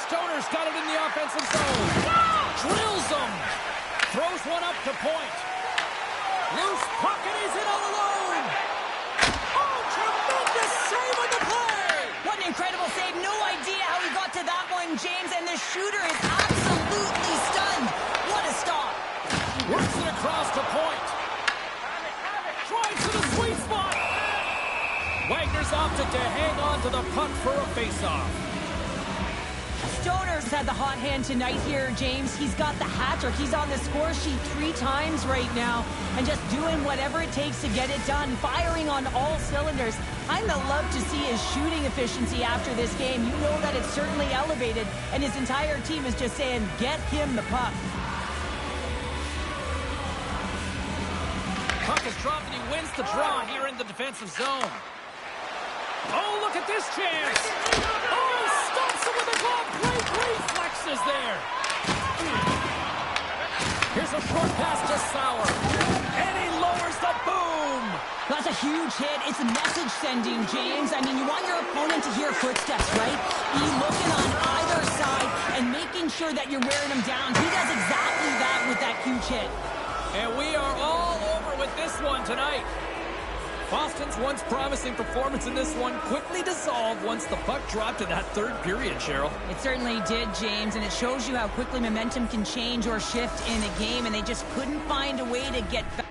Stoner's got it in the offensive zone. Drills him. Throws one up to point. Loose puck, and he's in all alone. Oh, tremendous save on the play. What an incredible save. No idea how he got to that one, James, and the shooter is absolutely stunned. What a stop. Works it across to point. Drives to the sweet spot. Wagner's opted to hang on to the puck for a faceoff. Stoner's had the hot hand tonight here, James. He's got the hat trick. He's on the score sheet 3 times right now and just doing whatever it takes to get it done, firing on all cylinders. I'm going to love to see his shooting efficiency after this game. You know that it's certainly elevated, and his entire team is just saying, get him the puck. Puck is dropped, and he wins the draw here in the defensive zone. Oh, look at this chance. Oh, stops him with a glove. Great reflexes there. Here's a short pass to Sauer. And he lowers the boom. That's a huge hit. It's a message sending, James. I mean, you want your opponent to hear footsteps, right? Be looking on either side and making sure that you're wearing them down. He does exactly that with that huge hit. And we are all over with this one tonight. Boston's once promising performance in this one quickly dissolved once the puck dropped in that third period, Cheryl. It certainly did, James, and it shows you how quickly momentum can change or shift in a game, and they just couldn't find a way to get back.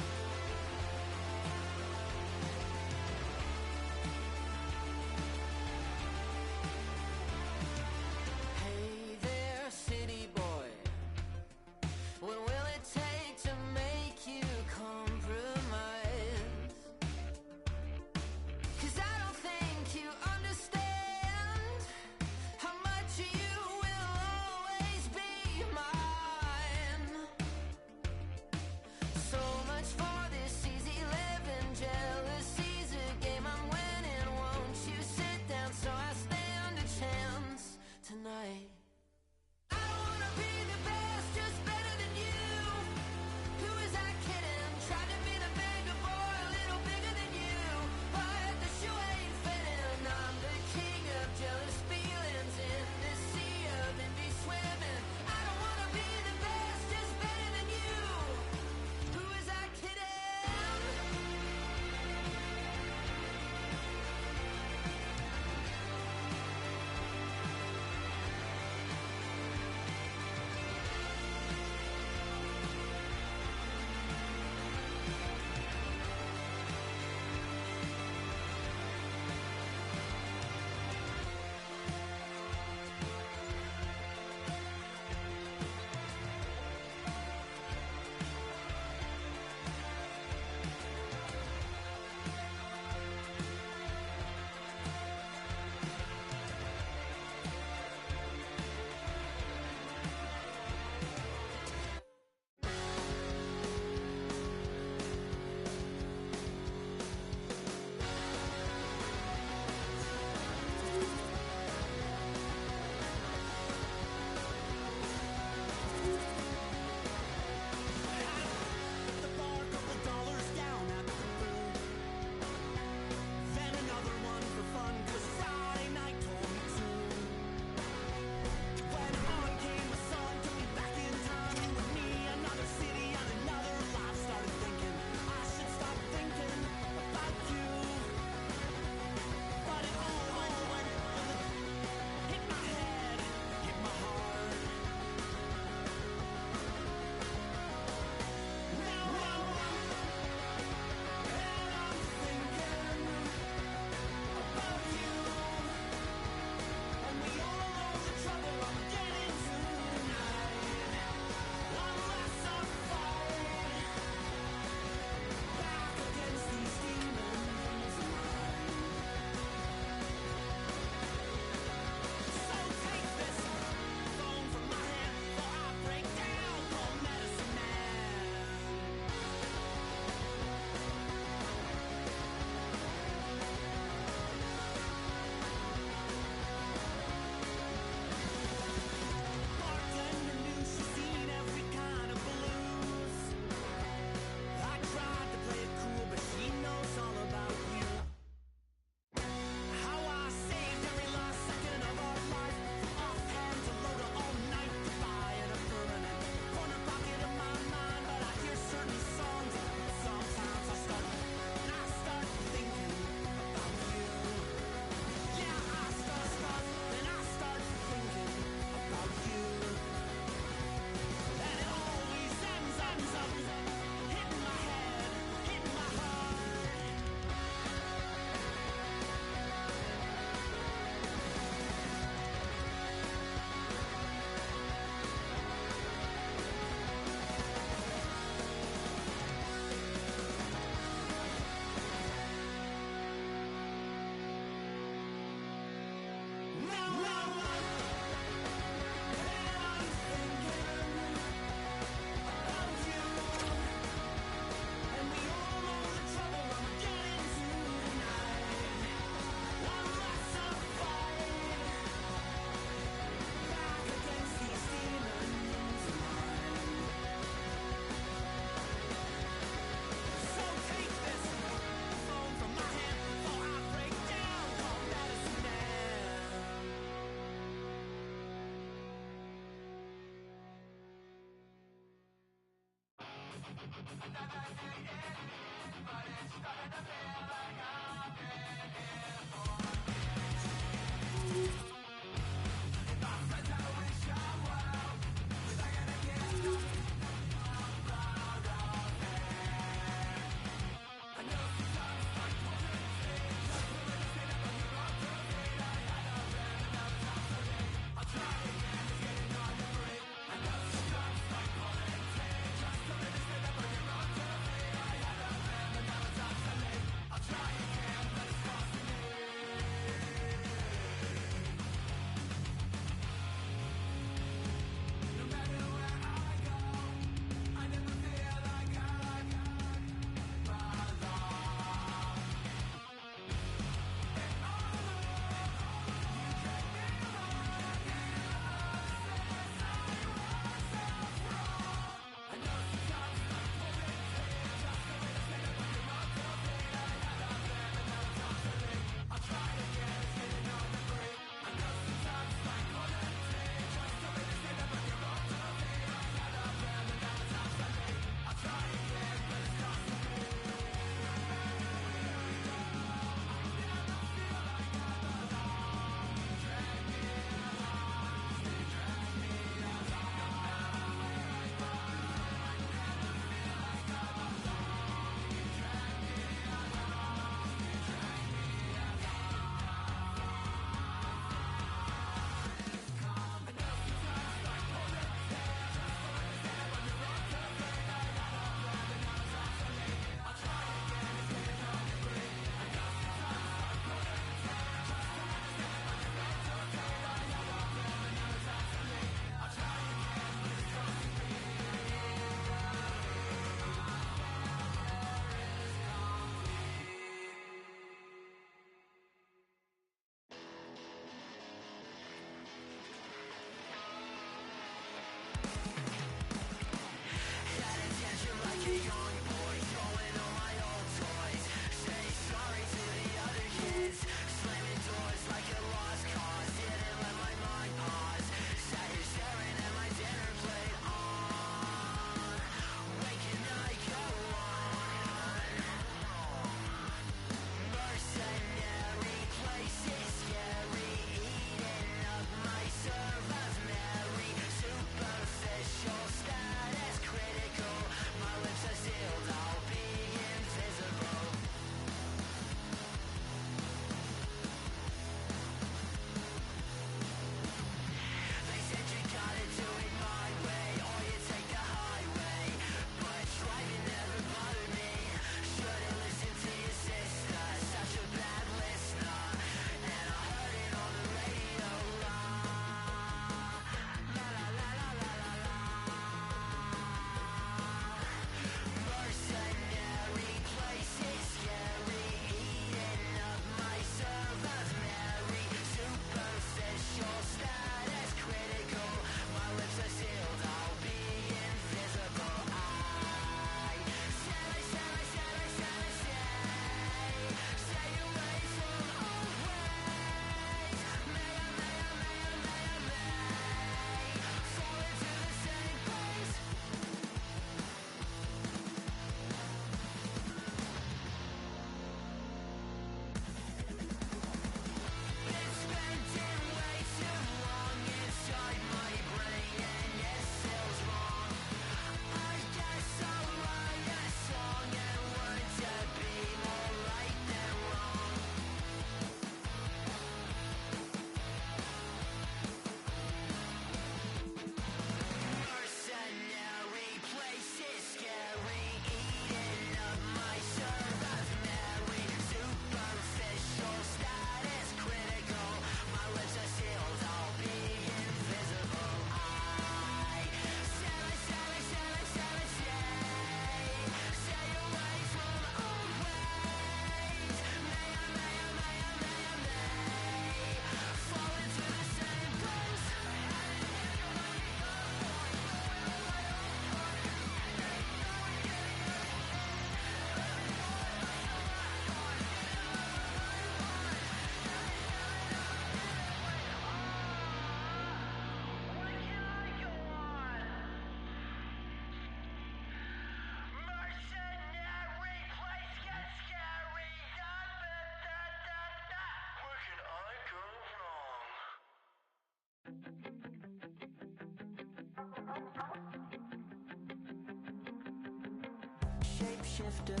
Shapeshifter,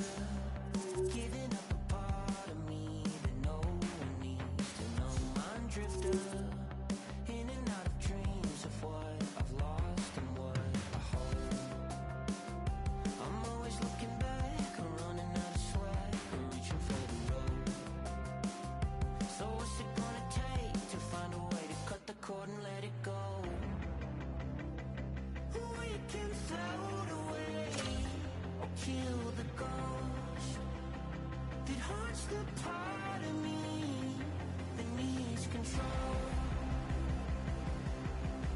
giving up a part of me that no one needs to know. Mind drifter, in and out of dreams of what I've lost and what I hold. I'm always looking back and running out of slack and reaching for the road. So what's it gonna take to find a way to cut the cord and let it go? We can float away or kill the ghost that haunts the part of me that needs control.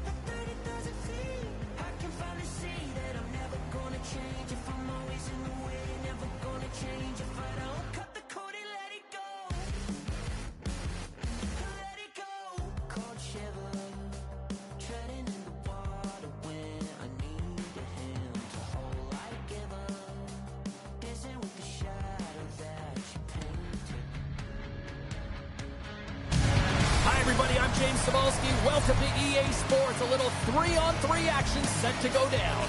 At 30,000 feet, I can finally see that I'm never gonna change. If I'm always in the way, never gonna change. If I don't cut the cord and let it go, let it go. Cold shiver, treading in the water when I need a hand to hold. I give up, dancing with the shadow that you painted. Hi, everybody. I'm James Cebulski. Welcome to EA Sports. A little 3-on-3 action set to go down.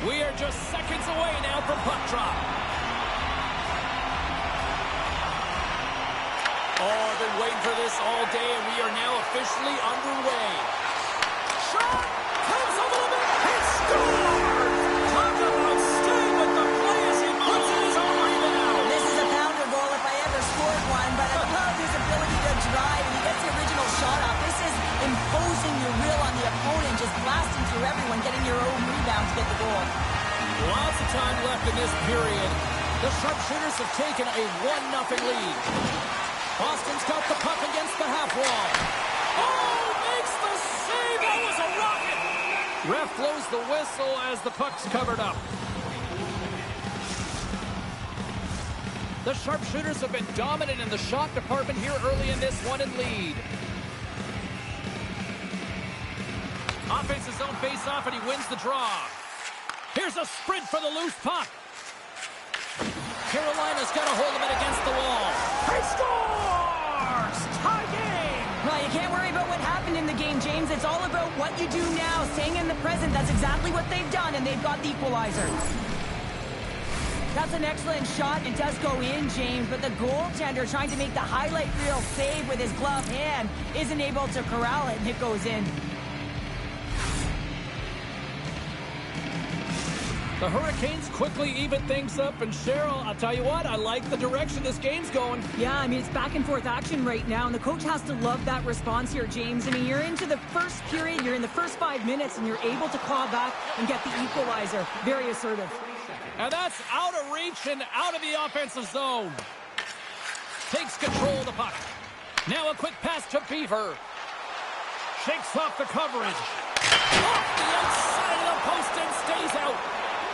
We are just seconds away now from puck drop. Oh, I've been waiting for this all day, and we are now officially underway. Shot! Comes a little bit! He scores! Talk about staying with the play as he puts in his own rebound. This is a pounder goal if I ever scored one, but I love his ability to drive, and he gets the original shot off. This is imposing your will on the opponent, just blasting through everyone, getting your own rebound to get the goal. Lots of time left in this period. The sharpshooters have taken a 1-0 lead. Boston's got the puck against the half wall. Oh, makes the save. That was a rocket. Ref blows the whistle as the puck's covered up. The sharpshooters have been dominant in the shot department here early in this one and lead. Offense his own face-off, and he wins the draw. Here's a sprint for the loose puck. Carolina's got a hold of it against the wall. He scores! Tie game! Well, you can't worry about what happened in the game, James. It's all about what you do now, staying in the present. That's exactly what they've done, and they've got the equalizer. That's an excellent shot. It does go in, James, but the goaltender trying to make the highlight reel save with his gloved hand isn't able to corral it, and it goes in. The Hurricanes quickly even things up, and Cheryl, I'll tell you what, I like the direction this game's going. Yeah, I mean, it's back and forth action right now, and the coach has to love that response here, James. I mean, you're into the first period, you're in the first 5 minutes, and you're able to claw back and get the equalizer. Very assertive. And that's out of reach and out of the offensive zone. Takes control of the puck. Now a quick pass to Beaver. Shakes off the coverage. Off the outside of the post and stays out.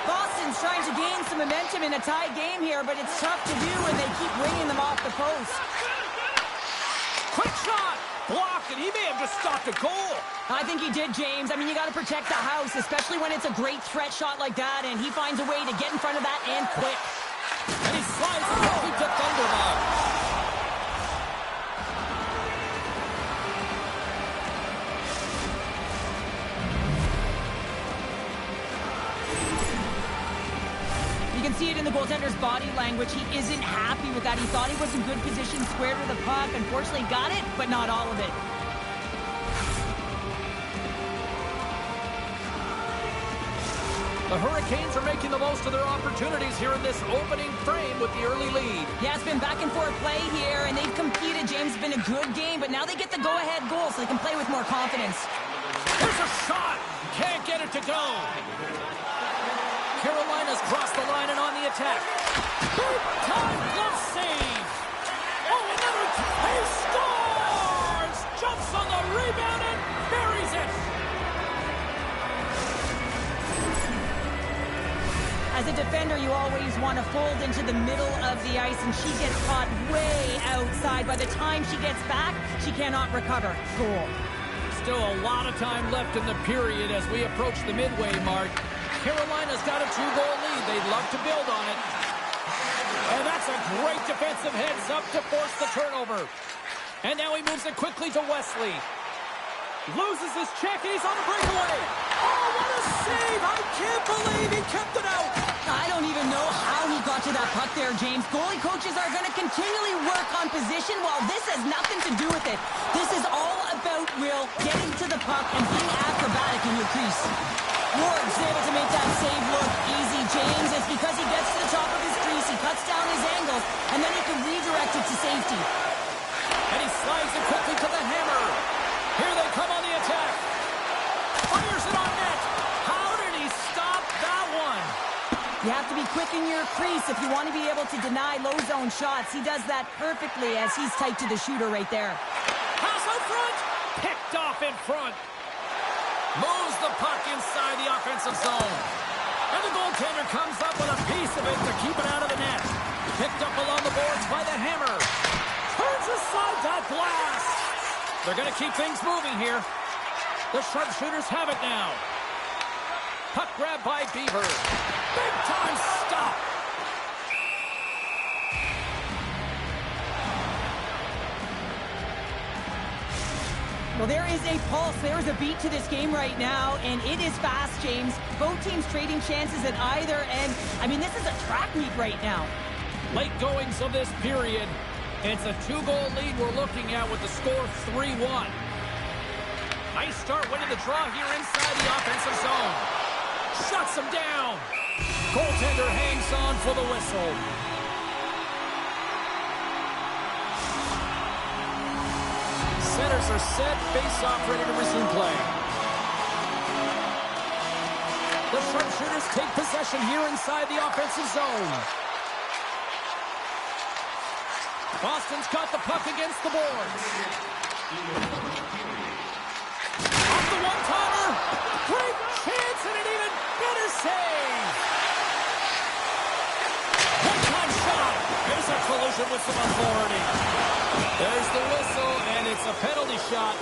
Boston's trying to gain some momentum in a tie game here, but it's tough to do when they keep ringing them off the post. Quick shot! Blocked, and he may have just stopped a goal. I think he did, James. I mean, you got to protect the house, especially when it's a great threat shot like that, and he finds a way to get in front of that and quick. And he slides the puck to Thundermug. You can see it in the goaltender's body language. He isn't happy with that. He thought he was in good position, square to the puck. Unfortunately, got it, but not all of it. The Hurricanes are making the most of their opportunities here in this opening frame with the early lead. Yeah, it's been back and forth play here, and they've competed. James, it's been a good game, but now they get the go-ahead goal, so they can play with more confidence. There's a shot! Can't get it to go! Carolina's crossed the line and on the attack. Big time glove save! Oh, another! He scores! Jumps on the rebound and buries it! As a defender, you always want to fold into the middle of the ice, and she gets caught way outside. By the time she gets back, she cannot recover. Goal. still a lot of time left in the period as we approach the midway mark. Carolina's got a 2-goal lead. They'd love to build on it. And that's a great defensive heads-up to force the turnover. And now he moves it quickly to Wesley. Loses his check, and he's on the breakaway. Oh, what a save! I can't believe he kept it out. I don't even know how he got to that puck there, James. Goalie coaches are going to continually work on position while this has nothing to do with it. This is all about Will getting to the puck and being acrobatic in your crease. Ward's able to make that save look easy, James. It's because he gets to the top of his crease, he cuts down his angles, and then he can redirect it to safety. And he slides it quickly to the hammer. Here they come on the attack. Fires it on net. How did he stop that one? You have to be quick in your crease if you want to be able to deny low zone shots. He does that perfectly as he's tight to the shooter right there. Pass out front. Picked off in front. Moves the puck inside the offensive zone. And the goaltender comes up with a piece of it to keep it out of the net. Picked up along the boards by the hammer. Turns aside that glass. They're going to keep things moving here. The sharpshooters have it now. Puck grab by Beaver. Big time stop. Well, there is a pulse. There is a beat to this game right now, and it is fast, James. Both teams trading chances at either end. I mean, this is a track meet right now. Late goings of this period. It's a 2-goal lead we're looking at with the score 3-1. Nice start winning the draw here inside the offensive zone. Shuts him down. Goaltender hangs on for the whistle. Centers are set. Face-off ready to resume play. The sharpshooters take possession here inside the offensive zone. Boston's got the puck against the boards. Off the one-timer. Great chance and an even better save. One-time shot. There's a collision with some authority. There's the whistle, and it's a penalty shot.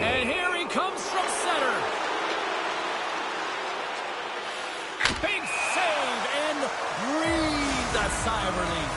And here he comes from center. Big save and breathe a sigh of relief.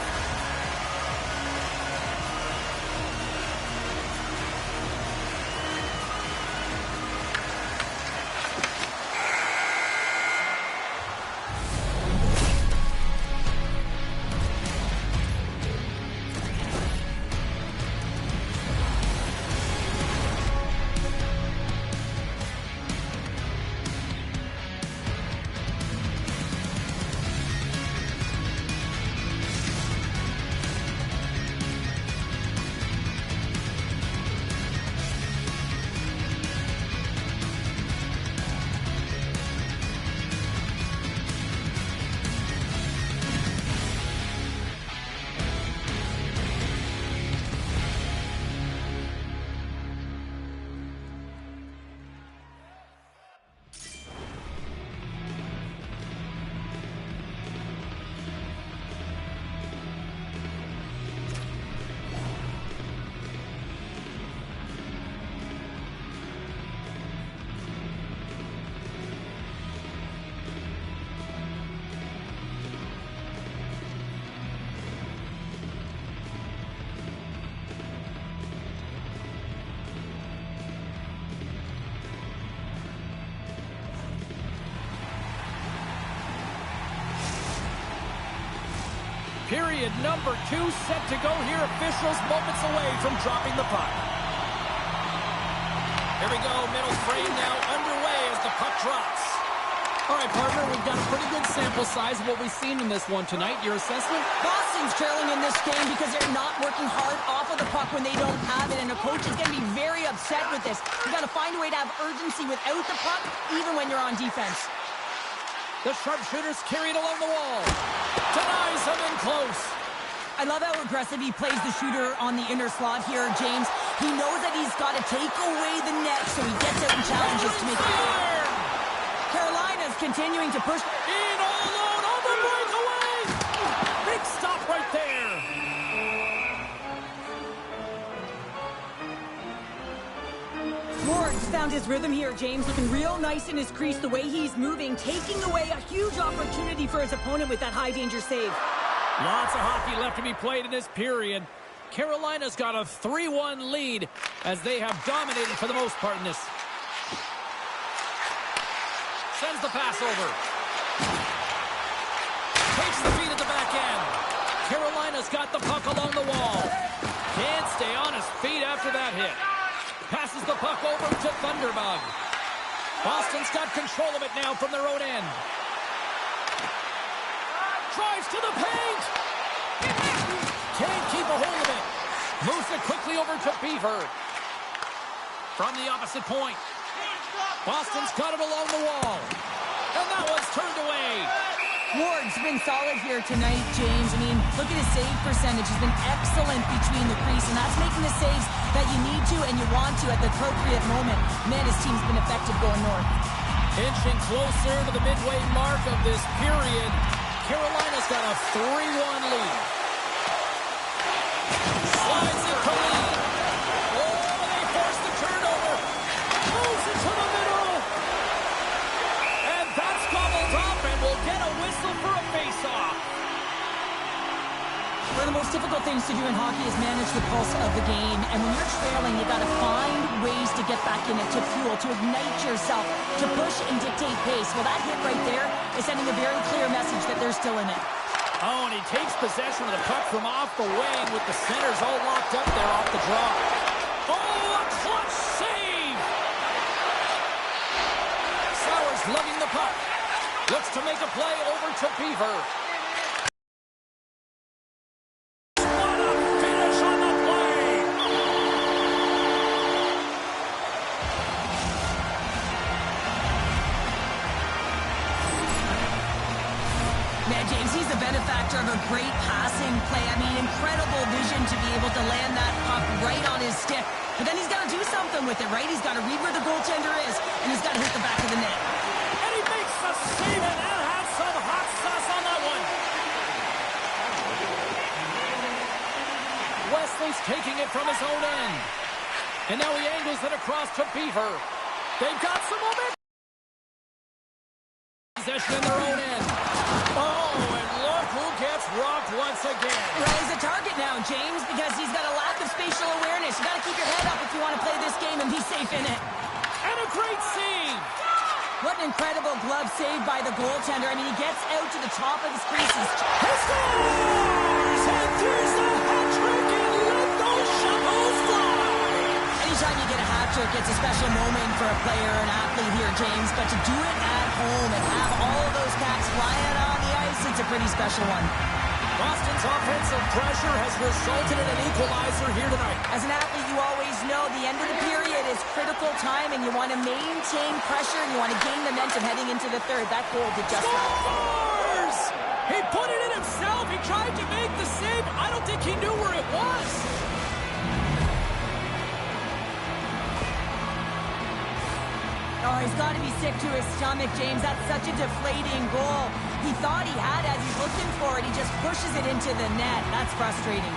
Period number 2 set to go here. Officials moments away from dropping the puck. Here we go. Middle frame now underway as the puck drops. All right, partner, we've got a pretty good sample size of what we've seen in this one tonight. Your assessment? Boston's trailing in this game because they're not working hard off of the puck when they don't have it, and a coach is going to be very upset with this. You got to find a way to have urgency without the puck, even when you're on defense. The sharpshooters carried along the wall. Denies him in close. I love how aggressive he plays the shooter on the inner slot here, James. He knows that he's got to take away the net, so he gets out and challenges to make it. is continuing to push. In all alone on the breakaway. Big stop right there. Ward's found his rhythm here, James, looking real nice in his crease, the way he's moving, taking away a huge opportunity for his opponent with that high-danger save. Lots of hockey left to be played in this period. Carolina's got a 3-1 lead as they have dominated for the most part in this. Sends the pass over. Takes the feed at the back end. Carolina's got the puck along the wall. Can't stay on his feet after that hit. Passes the puck over to Thunderbug. Boston's got control of it now from their own end. Drives to the paint. Can't keep a hold of it. Moves it quickly over to Beaver. From the opposite point. Boston's got it along the wall. And that one's turned away. Ward's been solid here tonight, James. I mean, look at his save percentage. He's been excellent between the crease, and that's making the saves that you need to and you want to at the appropriate moment. Man, his team's been effective going north. Inching closer to the midway mark of this period. Carolina's got a 3-1 lead. Slides it to lead. Oh, they force the turnover. Moves it to the middle. And that's gobbled up, and we'll get a whistle for a face-off. One of the most difficult things to do in hockey is manage the pulse of the game. And when you're trailing, you got to find ways to get back in it, to fuel, to ignite yourself, to push and dictate pace. Well, that hit right there is sending a very clear message that they're still in it. Oh, and he takes possession of the puck from off the wing with the centers all locked up there off the draw. Oh, a clutch save! Sauer's lugging the puck. Looks to make a play over to Beaver. What a finish on the play! Man, James, he's the benefactor of a great passing play. I mean, incredible vision to be able to land that puck right on his stick. But then he's got to do something with it, right? He's got to read where the goaltender is, and he's got to hit the back of the net. And he makes the save, and that has some hot sauce on that one. Wesley's taking it from his own end. And now he angles it across to Beaver. They've got some momentum. Possession in their own end. Oh, and look who gets rocked once again. Well, he's a target now, James, because he's got a lack of spatial awareness. You got to keep your head up if you want to play this game and be safe in it. And a great save. What an incredible glove save by the goaltender. I mean, he gets out to the top of his creases. He scores! And there's the hat trick, and let those shovels fly. Anytime you get a hat trick, it's a special moment for a player or an athlete here, James. But to do it at home and have all of those cats flying on the ice, it's a pretty special one. Boston's offensive pressure has resulted in an equalizer here tonight. As an athlete, you always know the end of the period is critical time, and you want to maintain pressure, and you want to gain momentum heading into the third. That goal did just that. Scores! He put it in himself. He tried to make the save. I don't think he knew where it was. Oh, he's got to be sick to his stomach, James. That's such a deflating goal. He thought he had as he's looking for it. He just pushes it into the net. That's frustrating.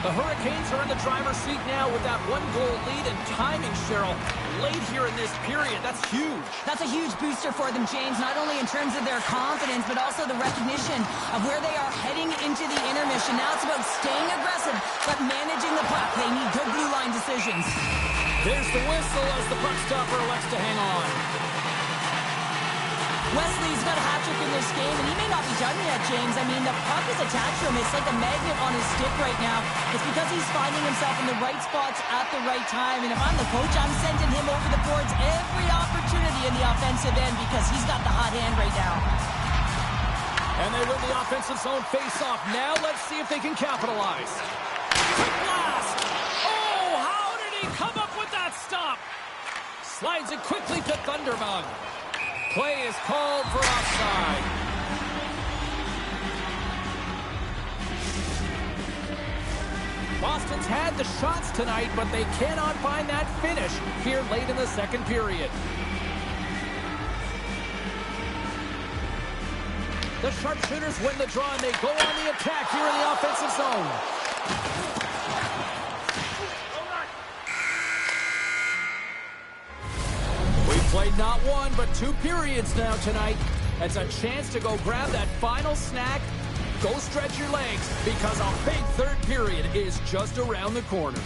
The Hurricanes are in the driver's seat now with that one-goal lead, and timing, Cheryl, late here in this period. That's huge. That's a huge booster for them, James, not only in terms of their confidence, but also the recognition of where they are heading into the intermission. Now it's about staying aggressive, but managing the puck. They need good blue line decisions. There's the whistle as the puck stopper elects to hang on. Wesley's got a hat-trick in this game, and he may not be done yet, James. I mean, the puck is attached to him. It's like a magnet on his stick right now. It's because he's finding himself in the right spots at the right time. And if I'm the coach, I'm sending him over the boards every opportunity in the offensive end because he's got the hot hand right now. And they win the offensive zone face-off. Now let's see if they can capitalize. Quick blast! Oh, how did he come up with that stop? Slides it quickly to Thunderbug. Play is called for offside. Boston's had the shots tonight, but they cannot find that finish here late in the second period. The sharpshooters win the draw, and they go on the attack here in the offensive zone. We've played not one, but 2 periods now tonight. It's a chance to go grab that final snack. Go stretch your legs, because a big third period is just around the corner.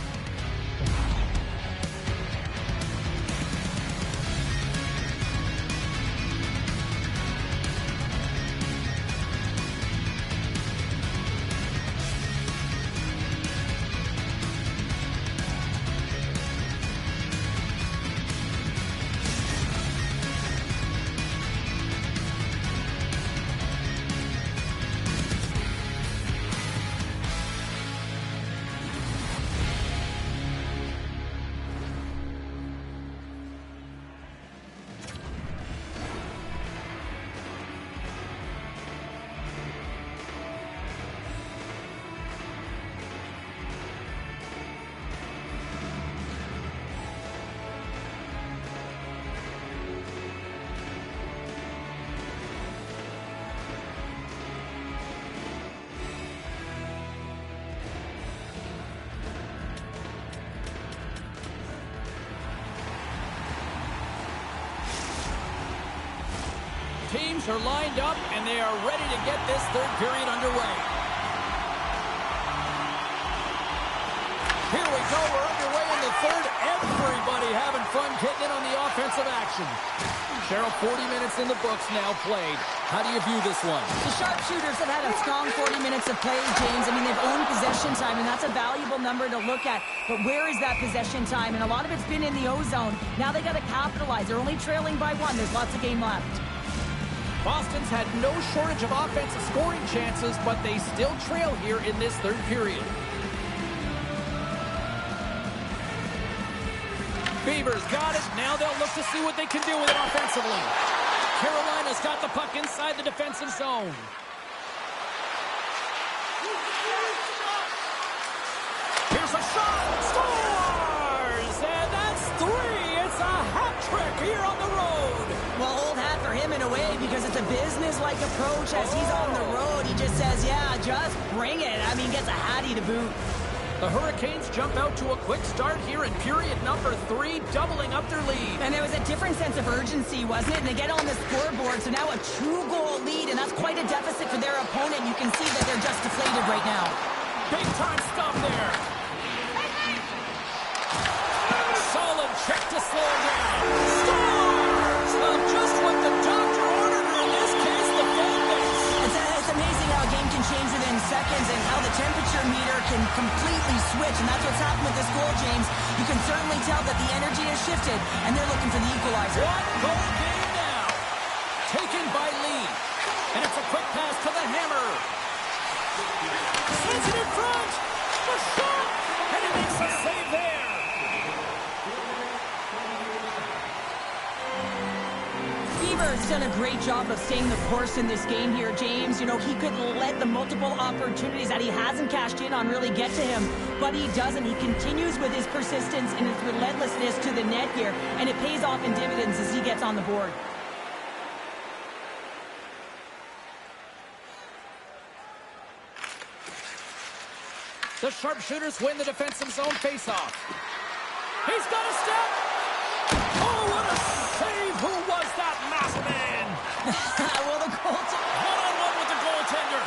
Teams are lined up, and they are ready to get this third period underway. Here we go. We're underway in the third. Everybody having fun getting in on the offensive action. Cheryl, 40 minutes in the books now played. How do you view this one? The sharpshooters have had a strong 40 minutes of play, James. I mean, they've owned possession time, and that's a valuable number to look at. But where is that possession time? And a lot of it's been in the O-zone. Now they got to capitalize. They're only trailing by 1. There's lots of game left. Boston's had no shortage of offensive scoring chances, but they still trail here in this third period. Beavers got it. Now they'll look to see what they can do with it offensively. Carolina's got the puck inside the defensive zone. Here's a shot. Scores! And that's 3. It's a hat trick here on the road. Well, old hat for him in a way, because it's a business-like approach as he's on the road. He just says, yeah, just bring it. I mean, gets a hattie to boot. The Hurricanes jump out to a quick start here in period number 3, doubling up their lead. And there was a different sense of urgency, wasn't it? And they get on the scoreboard, so now a 2-goal lead, and that's quite a deficit for their opponent. You can see that they're just deflated right now. Big-time stop there. Solid check to slow him down. Scores! Well, just what the doctor ordered, or in this case, the fan base. It's amazing how a game can change within seconds and how the temperature meter can completely switch, and that's what's happened with this goal, James. You can certainly tell that the energy has shifted, and they're looking for the equalizer. One-goal game now. Taken by Lee. And it's a quick pass to the hammer. Sends it in front. The shot. And he makes a save there. Beaver's done a great job of staying the course in this game here, James. You know, he could let the multiple opportunities that he hasn't cashed in on really get to him, but he doesn't. He continues with his persistence and his relentlessness to the net here, and it pays off in dividends as he gets on the board. The sharpshooters win the defensive zone faceoff. He's got a step. Oh, what a save. Who was that massive man? Well, the goaltender. One-on-one with the goaltender.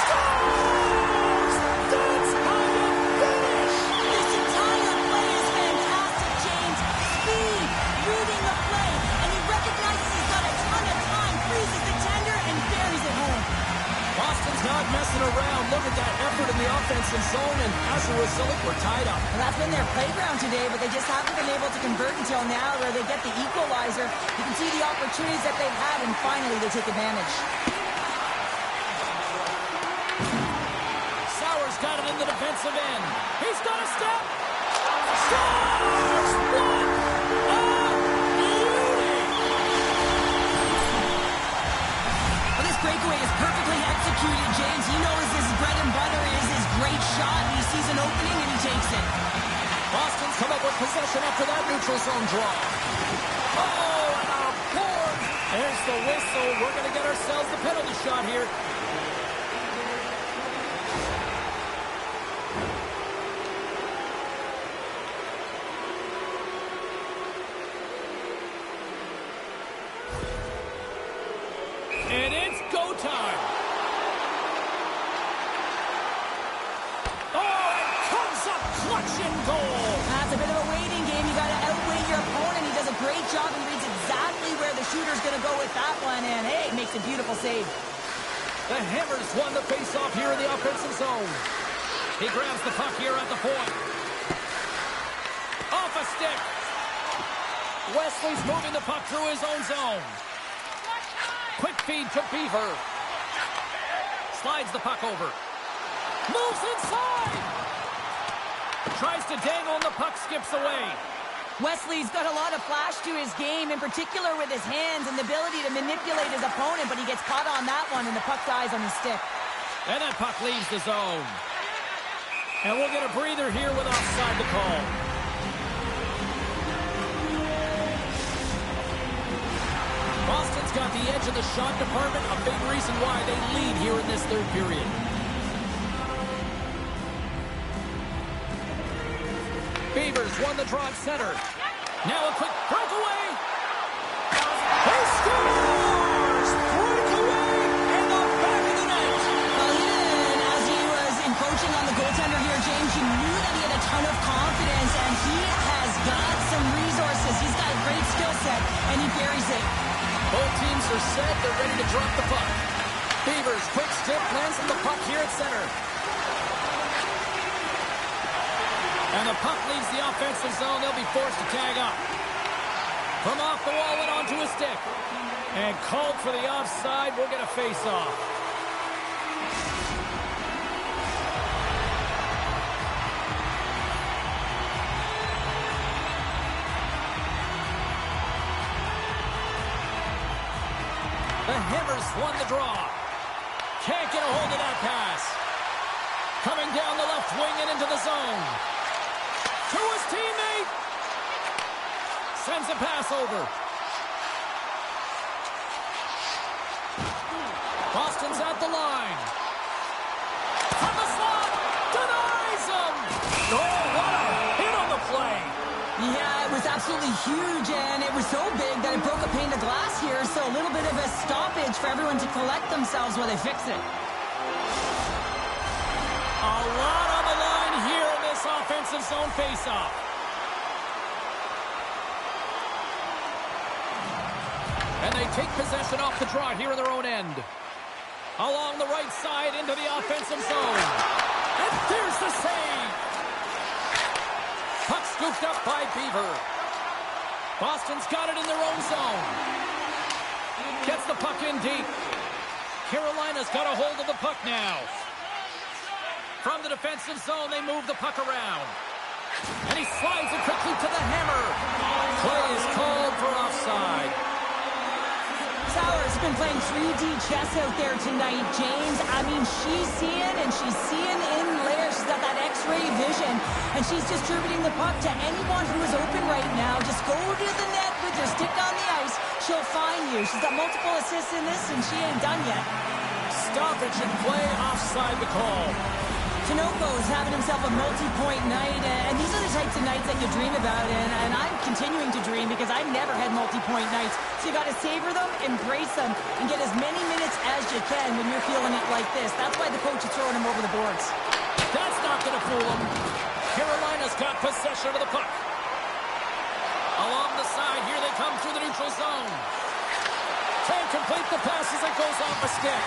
Scores! That's how you finish. This entire play is fantastic, James. Speed, reading the play, and he recognizes he's got a ton of time, freezes the tender, and buries it home. Boston's not messing around. Look at that effort in the offensive zone, and as a result, we're tied up. Well, that's been their playground today, but they just haven't been able to convert until now where they get the equalizer. You can see the opportunities that they've had, and finally they take advantage. Sauer's got it in the defensive end. He's got a step. Scores! What a beauty! Well, this breakaway is perfectly executed, James. He knows his bread and butter is his great shot. He sees an opening and he takes it. Boston's come up with possession after that neutral zone draw. Oh, and a board. There's the whistle. We're going to get ourselves the penalty shot here. And it's go time. Oh, it comes up clutch and goal. That's a bit of a waiting game. You got to outweigh your opponent. He does a great job. He reads exactly where the shooter's going to go with that one. And, hey, makes a beautiful save. The Hammers won the face-off here in the offensive zone. He grabs the puck here at the point. Off a stick. Wesley's moving the puck through his own zone. Quick feed to Beaver. Slides the puck over. Moves inside. Tries to dangle and the puck skips away. Wesley's got a lot of flash to his game, in particular with his hands and the ability to manipulate his opponent, but he gets caught on that one and the puck dies on his stick. And that puck leaves the zone. And we'll get a breather here with offside the call. Boston's got the edge of the shot department, a big reason why they lead here in this third period. Beavers won the draw at center. Now a quick breakaway. He scores! Breakaway in the back of the net. Well, even as he was encroaching on the goaltender here, James, you knew that he had a ton of confidence, and he has got some resources. He's got a great skill set, and he carries it. Both teams are set. They're ready to drop the puck. Beavers, quick stick, lands on the puck here at center. And the puck leaves the offensive zone. They'll be forced to tag up. From off the wall and onto a stick. And called for the offside. We'll get a face-off. The Hammers won the draw. Can't get a hold of that pass. Coming down the left wing and into the zone. To his teammate. Sends a pass over. Boston's at the line. From the slot. Denies him. Oh, what a hit on the play. Yeah, it was absolutely huge, and it was so big that it broke a pane of glass here, so a little bit of a stoppage for everyone to collect themselves while they fix it. A lot on the line here in this offensive zone faceoff. And they take possession off the draw here in their own end. Along the right side into the offensive zone. And there's the save. Puck scooped up by Beaver. Boston's got it in their own zone. Gets the puck in deep. Carolina's got a hold of the puck now. From the defensive zone, they move the puck around. And he slides it quickly to the Hammer. Play is called for offside. Sauer's been playing 3D chess out there tonight, James. I mean, she's seeing and she's seeing in layers. She's got that X-ray vision, and she's distributing the puck to anyone who is open right now. Just go to the net with your stick on the ice. She'll find you. She's got multiple assists in this, and she ain't done yet. Stoppage in play, offside the call. Tinoko's having himself a multi-point night, and these are the types of nights that you dream about, and I'm continuing to dream because I've never had multi-point nights. So you got to savor them, embrace them, and get as many minutes as you can when you're feeling it like this. That's why the coach is throwing him over the boards. That's not going to fool him. Carolina's got possession of the puck. Along the side, here they come through the neutral zone. Can't complete the pass as it goes off a stick.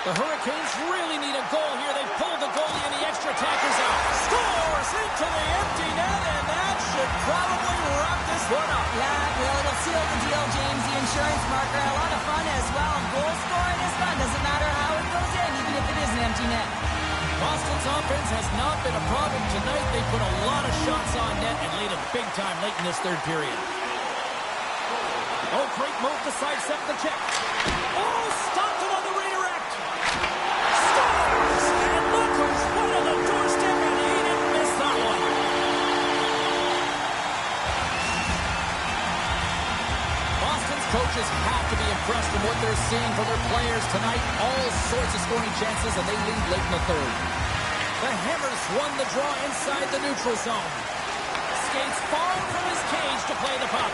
The Hurricanes really need a goal here. They pulled the goalie and the extra attackers out. Scores into the empty net, and that should probably wrap this one up. Yeah, well, it'll seal the deal, James. The insurance marker. A lot of fun as well. Goal scoring is fun. Doesn't matter how it goes in, even if it is an empty net. Boston's offense has not been a problem tonight. They put a lot of shots on net and lead it big time late in this third period. Oh, great move to sidestep the check. Oh, stopped it on the redirect. Scores! And look who's right on the doorstep, and he didn't miss that one. Boston's coaches have to be impressed we're seeing for their players tonight. All sorts of scoring chances, and they lead late in the third. The Hammers won the draw inside the neutral zone. Skates far from his cage to play the puck.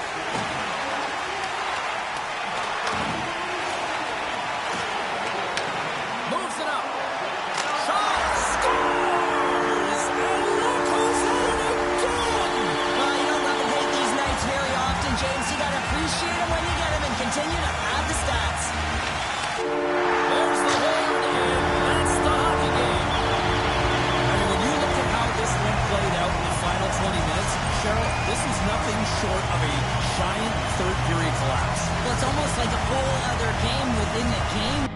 Moves it up. Shot! Scores! And look who's at it again! Well, you don't replicate these nights very often, James. You gotta appreciate them when you get them and continue to add the stats. There's the hold, and that's the hockey game. I mean, when you look at how this one played out in the final 20 minutes, Cheryl, this is nothing short of a giant third-period collapse. Well, it's almost like a whole other game within the game.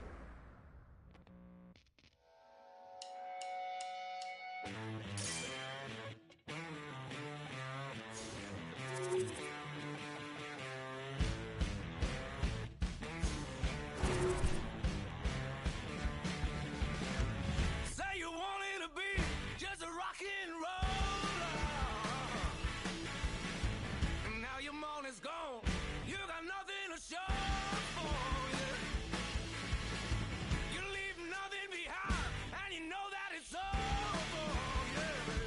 Say you wanted to be just a rock and roller. And now your money's gone. You got nothing to show for it. You leave nothing behind, and you know that it's over. Yeah.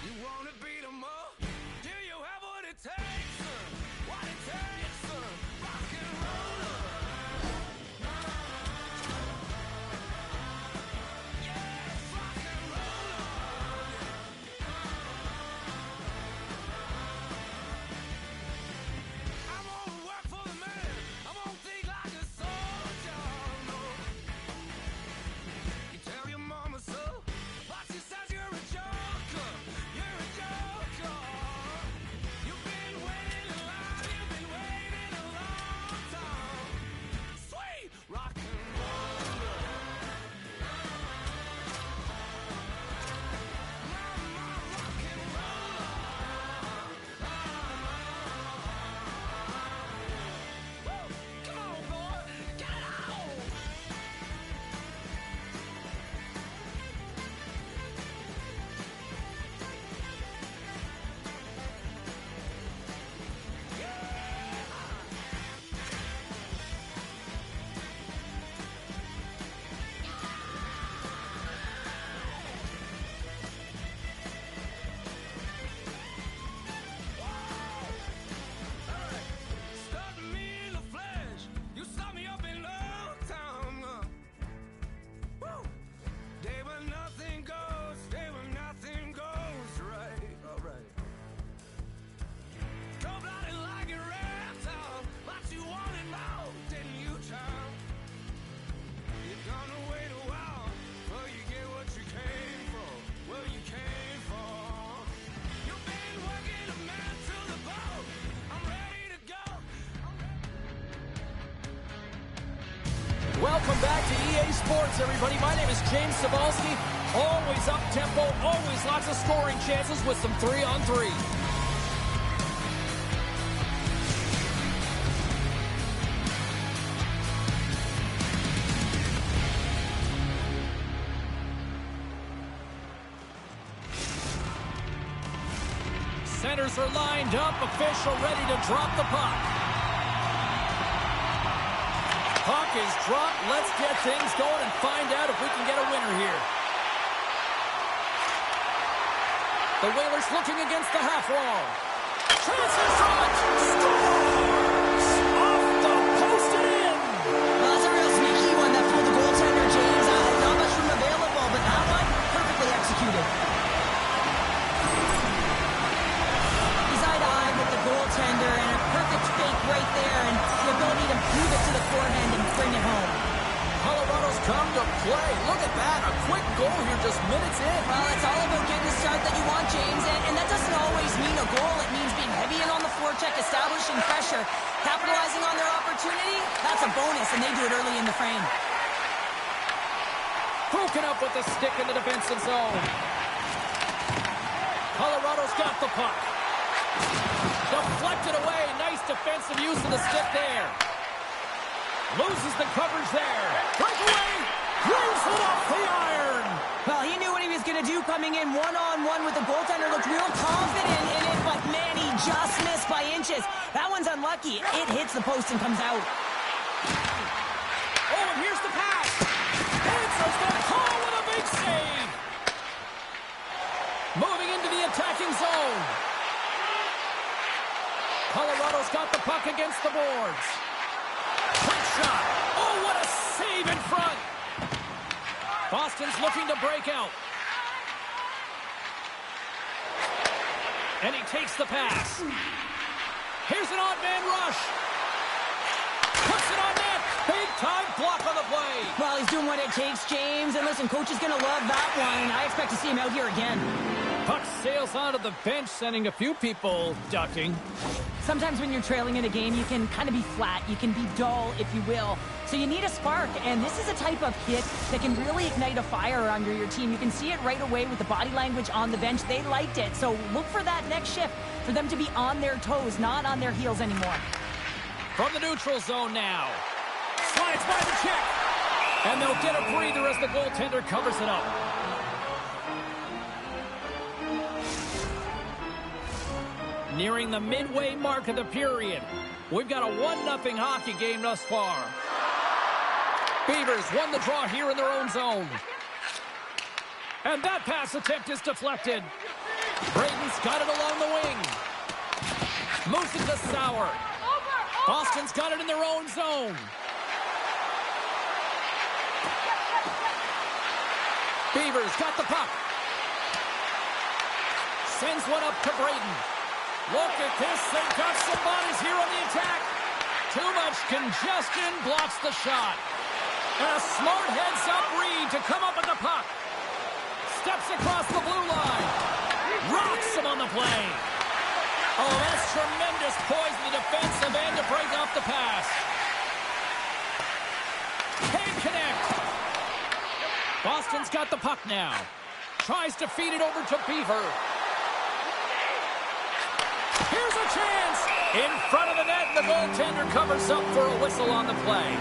You wanna beat 'em up? Do you have what it takes? What it takes? Rock and roller. Yes, rock and roller. I'm gonna work for the man. I'm gonna think like a soldier. No. You tell your mama so, but she says you're a joker. You're a joker. You've been waiting a lot. You've been waiting a long time. Sweet rock and roller. Mama, rock and roller. Woo! Come on, boy. Get it on. Stop me in the flesh. You stop me up in love time. Woo! Day when nothing goes. Day when nothing goes right. All right. Cold-blooded like a reptile, but you wanted more, didn't you, child? You're gonna wait a while before you get what you came for. Well, you came for. You've been working a man to the bone. I'm ready to go. Welcome back to EA Sports, everybody. My name is James Cebulski. Always up-tempo, always lots of scoring chances with some 3-on-3. Centers are lined up, official ready to drop the puck. Puck is dropped. Let's get things going and find out if we can get a winner here. The Whalers looking against the half wall. Chance in front. Scores! Off the post and in. Well, that's a real sneaky one that fooled the goaltender, James. Not much room available, but that one, perfectly executed. He's eye to eye with the goaltender, and a perfect fake right there, and the ability to move it to the forehand and bring it home. Colorado's come to play. Look at that. A quick goal here just minutes in. Well, it's all about getting the start that you want, James, and that doesn't always mean a goal. It means being heavy in on the forecheck, establishing pressure, capitalizing on their opportunity. That's a bonus, and they do it early in the frame. Broken up with the stick in the defensive zone. Colorado's got the puck. Deflected away. Nice defensive use of the stick there. Loses the coverage there. Breakaway. Brings it off the iron. Well, he knew what he was going to do coming in one-on-one with the goaltender. Looked real confident in it, but man, he just missed by inches. That one's unlucky. It hits the post and comes out. save. Moving into the attacking zone. Colorado's got the puck against the boards. Quick shot. Oh, what a save in front. Boston's looking to break out. And he takes the pass. Here's an odd man rush. Puts it on net. Big time block on the play. Well, he's doing what it takes, James. And listen, coach is going to love that one. I expect to see him out here again. Puck sails onto the bench, sending a few people ducking. Sometimes when you're trailing in a game, you can kind of be flat. You can be dull, if you will. So you need a spark, and this is a type of hit that can really ignite a fire under your team. You can see it right away with the body language on the bench. They liked it. So look for that next shift, for them to be on their toes, not on their heels anymore. From the neutral zone now. Slides by the check. And they'll get a breather as the goaltender covers it up. Nearing the midway mark of the period. We've got a 1-0 hockey game thus far. Beavers won the draw here in their own zone. And that pass attempt is deflected. Braden's got it along the wing. Moves it to Sauer. Boston's got it in their own zone. Beavers got the puck. Sends one up to Braden. Look at this. They've got some bodies here on the attack. Too much congestion blocks the shot. And a smart heads-up read to come up with the puck. Steps across the blue line. Rocks him on the play. Oh, that's tremendous poise in the defensive end to break off the pass. Can't connect. Boston's got the puck now. Tries to feed it over to Beaver. Here's a chance. In front of the net, the goaltender covers up for a whistle on the play.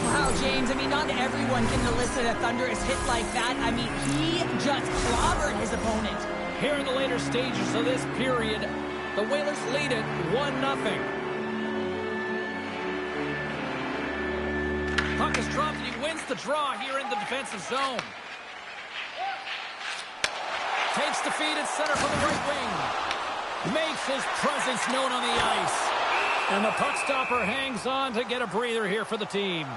Wow, James, I mean, not everyone can elicit a thunderous hit like that. I mean, he just clobbered his opponent. Here in the later stages of this period, the Whalers lead it 1-0. Puck is dropped and he wins the draw here in the defensive zone. Takes the feed at center from the right wing. Makes his presence known on the ice. And the puck stopper hangs on to get a breather here for the team.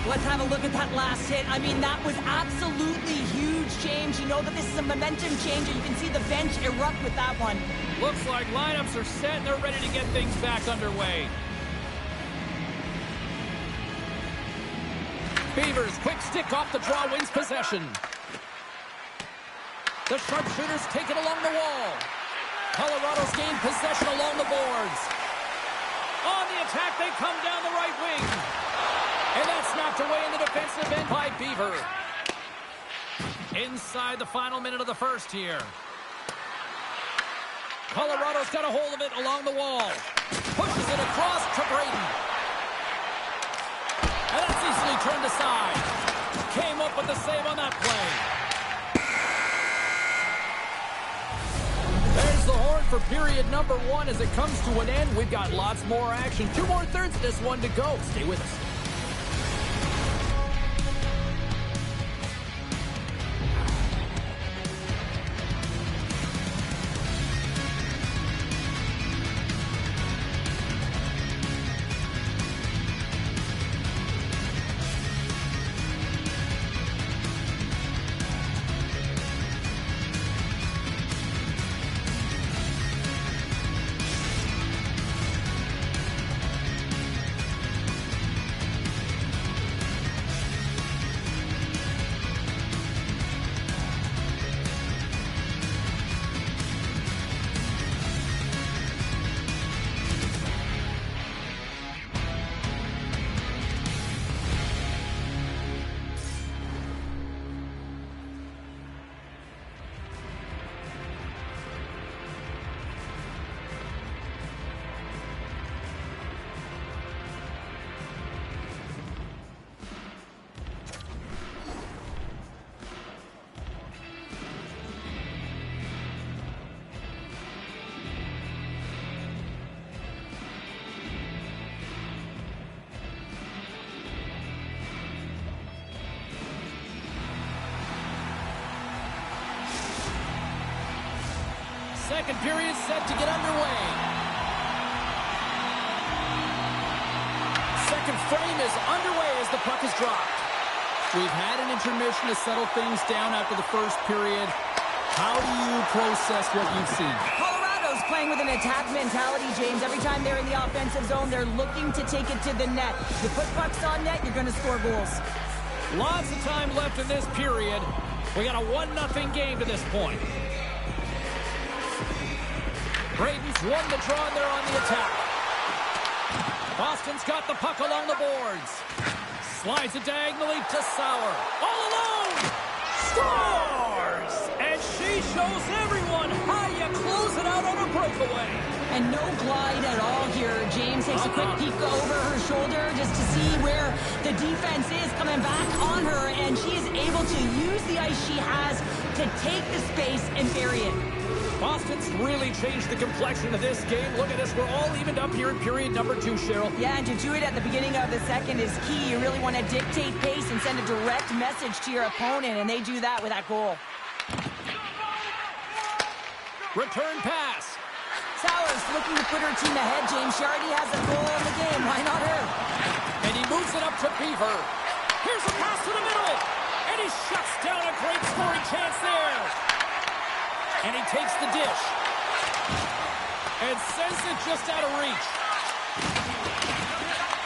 Let's have a look at that last hit. I mean, that was absolutely huge, James. You know that this is a momentum changer. You can see the bench erupt with that one. Looks like lineups are set and they're ready to get things back underway. Beavers, quick stick off the draw, wins possession. The sharpshooters take it along the wall. Colorado's gained possession along the boards. On the attack, they come down the right wing. And that's knocked away in the defensive end by Beaver. Inside the final minute of the first here. Colorado's got a hold of it along the wall. Pushes it across to Braden. And that's easily turned aside. Came up with the save on that play. There's the horn for period number 1 as it comes to an end. We've got lots more action. 2 more thirds of this one to go. Stay with us. second period set to get underway. Second frame is underway as the puck is dropped. We've had an intermission to settle things down after the first period. How do you process what you've seen? Colorado's playing with an attack mentality, James. Every time they're in the offensive zone, they're looking to take it to the net. You put pucks on net, you're going to score goals. Lots of time left in this period. We got a 1-0 game to this point. Braden's won the draw and they're on the attack. Boston's got the puck along the boards. Slides it diagonally to Sauer. All alone! Scores! And she shows everyone how you close it out on a breakaway. And no glide at all here. James takes a quick peek over her shoulder just to see where the defense is coming back on her, and she is able to use the ice she has to take the space and bury it. Boston's really changed the complexion of this game. Look at this. We're all evened up here in period number 2, Cheryl. Yeah, and to do it at the beginning of the second is key. You really want to dictate pace and send a direct message to your opponent, and they do that with that goal. Return pass. Sauer's looking to put her team ahead, James. She already has a goal in the game. Why not her? And he moves it up to Beaver. Here's a pass to the middle. And he shuts down a great scoring chance there. And he takes the dish. And sends it just out of reach.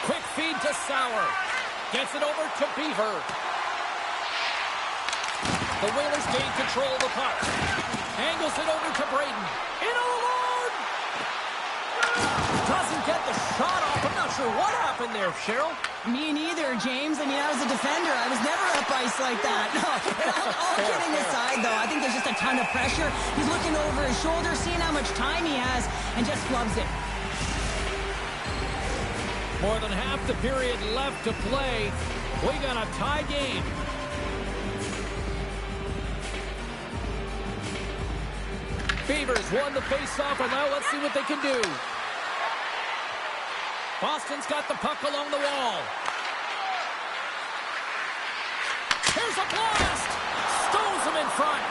Quick feed to Sauer. Gets it over to Beaver. The Whalers gain control of the puck. Angles it over to Braden. In all alone! Doesn't get the shot off. I'm not sure what happened there, Cheryl. Me neither, James. I mean, I was a defender. I was never up ice like that. No, all kidding aside, though, I think there's just a ton of pressure. He's looking over his shoulder, seeing how much time he has, and just flubs it. More than half the period left to play. We got a tie game. Beavers won the face-off, and now let's see what they can do. Boston's got the puck along the wall. Here's a blast! Stones him in front.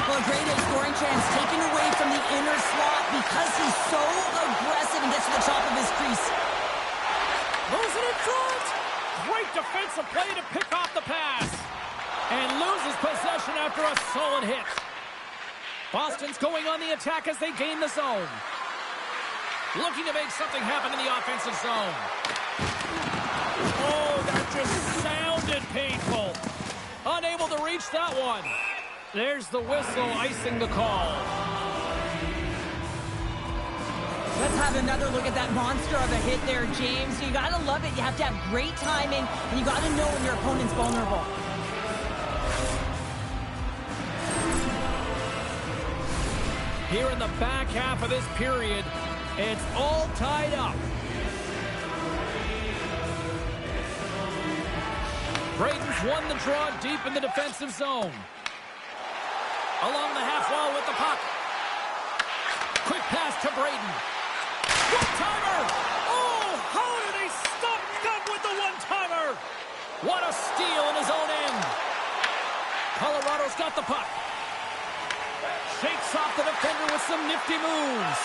Well, a great scoring chance taken away from the inner slot because he's so aggressive and gets to the top of his crease. Moves it in front. Great defensive play to pick off the pass. And loses possession after a solid hit. Boston's going on the attack as they gain the zone. Looking to make something happen in the offensive zone. Oh, that just sounded painful. Unable to reach that one. There's the whistle icing the call. Let's have another look at that monster of a hit there, James. You got to love it. You have to have great timing, and you got to know when your opponent's vulnerable. Here in the back half of this period, it's all tied up. Braden's won the draw deep in the defensive zone. Along the half wall with the puck. Quick pass to Braden. One-timer! Oh, how did he stop with the one-timer? What a steal in his own end. Colorado's got the puck. Shakes off the defender with some nifty moves.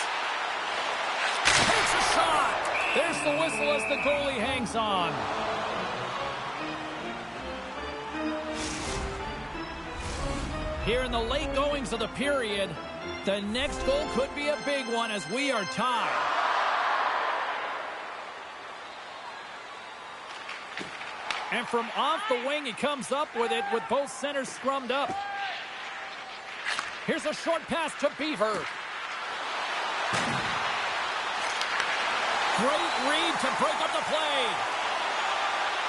Takes a shot. There's the whistle as the goalie hangs on. Here in the late goings of the period, the next goal could be a big one as we are tied. And from off the wing, he comes up with it with both centers scrummed up. Here's a short pass to Beaver. Great read to break up the play.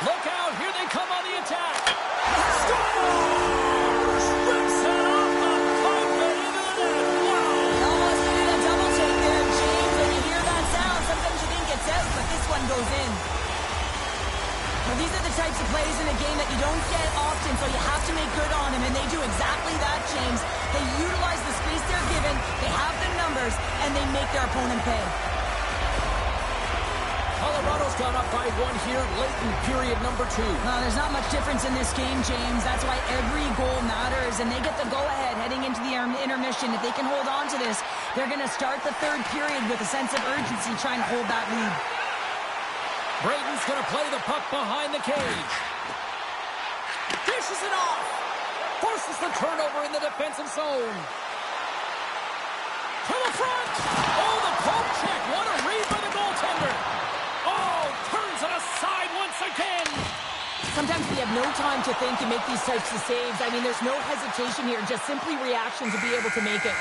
Look out, here they come on the attack. Scores! Rips it off the pipe and into the net. Wow! Almost did a double take there, James. When you hear that sound, sometimes you think it's out, but this one goes in. Well, these are the types of plays in a game that you don't get often, so you have to make good on them, and they do exactly that, James. They utilize the space they're given, they have the numbers, and they make their opponent pay. Colorado's Toronto's gone up by 1 here late in period number 2. There's not much difference in this game, James. That's why every goal matters, and they get the go-ahead heading into the intermission. If they can hold on to this, they're going to start the third period with a sense of urgency trying to hold that lead. Braden's going to play the puck behind the cage. Dishes it off. Forces the turnover in the defensive zone. To the front. Oh, the poke check. What a read by the goaltender. Oh, turns it aside once again. Sometimes we have no time to think and make these types of saves. I mean, there's no hesitation here, just simply reaction to be able to make it.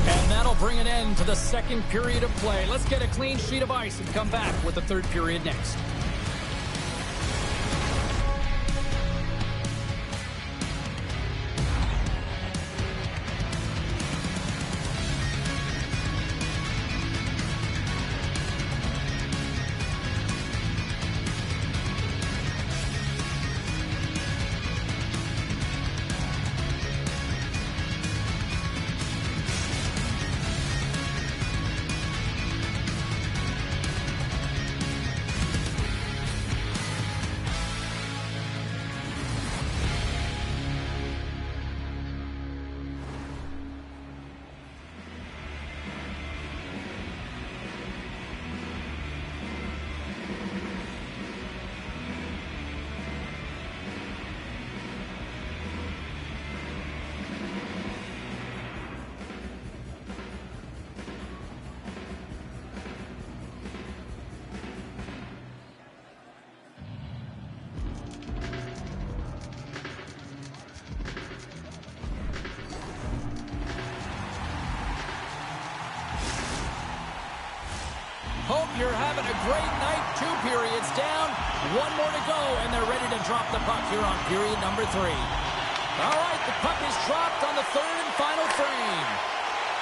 And that'll bring an end to the second period of play. Let's get a clean sheet of ice and come back with the third period next. Hope you're having a great night. 2 periods down, 1 more to go, and they're ready to drop the puck here on period number 3. All right, the puck is dropped on the third and final frame.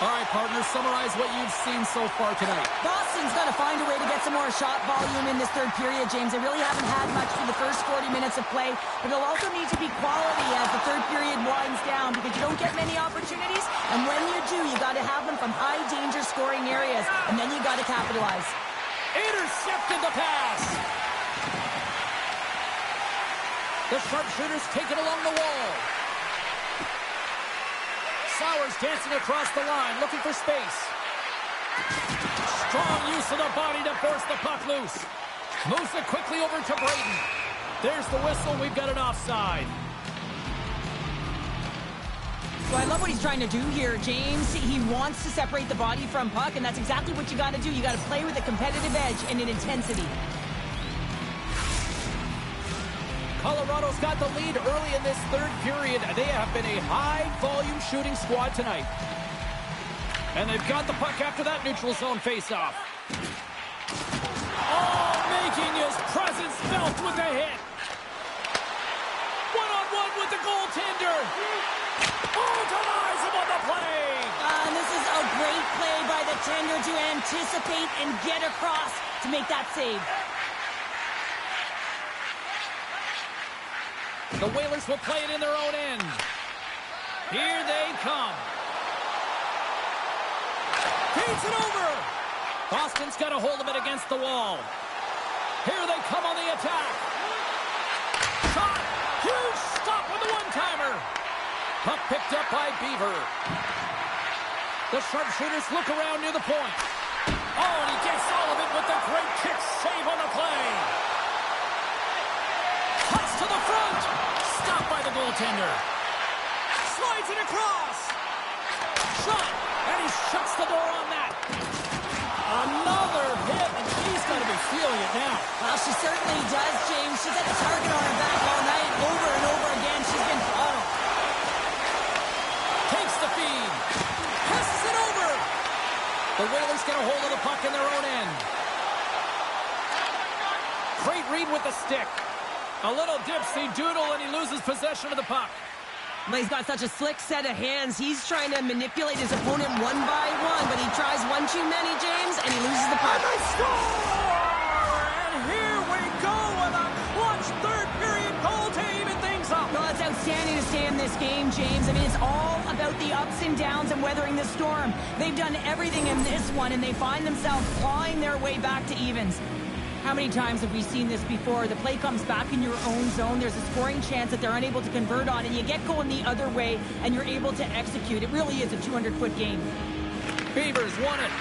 All right, partners, summarize what you've seen so far tonight. Boston's got to find a way to get some more shot volume in this third period, James. They really haven't had much for the first 40 minutes of play, but it'll also need to be quality as the third period winds down because you don't get many opportunities, and when you do, you got to have them from high-danger scoring areas, and then you got to capitalize. Intercepted the pass. The sharpshooters take it along the wall. Sauer's dancing across the line, looking for space. Strong use of the body to force the puck loose. Moves it quickly over to Braden. There's the whistle. We've got an offside. So I love what he's trying to do here, James. He wants to separate the body from puck, and that's exactly what you got to do. You got to play with a competitive edge and an intensity. Colorado's got the lead early in this third period. They have been a high-volume shooting squad tonight. And they've got the puck after that neutral zone face-off. Oh, making his presence felt with a hit. One-on-one with the goaltender. Oh, denies him on the play. And this is a great play by the tender to anticipate and get across to make that save. The Whalers will play it in their own end. Here they come. Feeds it over. Boston's got a hold of it against the wall. Here they come on the attack. Shot. Huge stop with the one-timer. Puck picked up by Beaver. The sharpshooters look around near the point. Oh, and he gets all of it with the great kick save on the play. Cuts to the front. Stopped by the goaltender. Slides it across. Shot. And he shuts the door on that. Another hit, and she's going to be feeling it now. Well, she certainly does, James. She's had the target on her back all night, over and over again. She's been throttled. Takes the feed. Passes it over. The Whalers get a hold of the puck in their own end. Great read with the stick. A little dipsy doodle, and he loses possession of the puck. But he's got such a slick set of hands. He's trying to manipulate his opponent one by one, but he tries one too many, James, and he loses the puck. And they score! And here we go with a clutch third period goal to even things up. No, that's outstanding to stay in this game, James. I mean, it's all about the ups and downs and weathering the storm. They've done everything in this one, and they find themselves clawing their way back to evens. How many times have we seen this before? The play comes back in your own zone. There's a scoring chance that they're unable to convert on, and you get going the other way, and you're able to execute. It really is a 200-foot game. Beavers won it.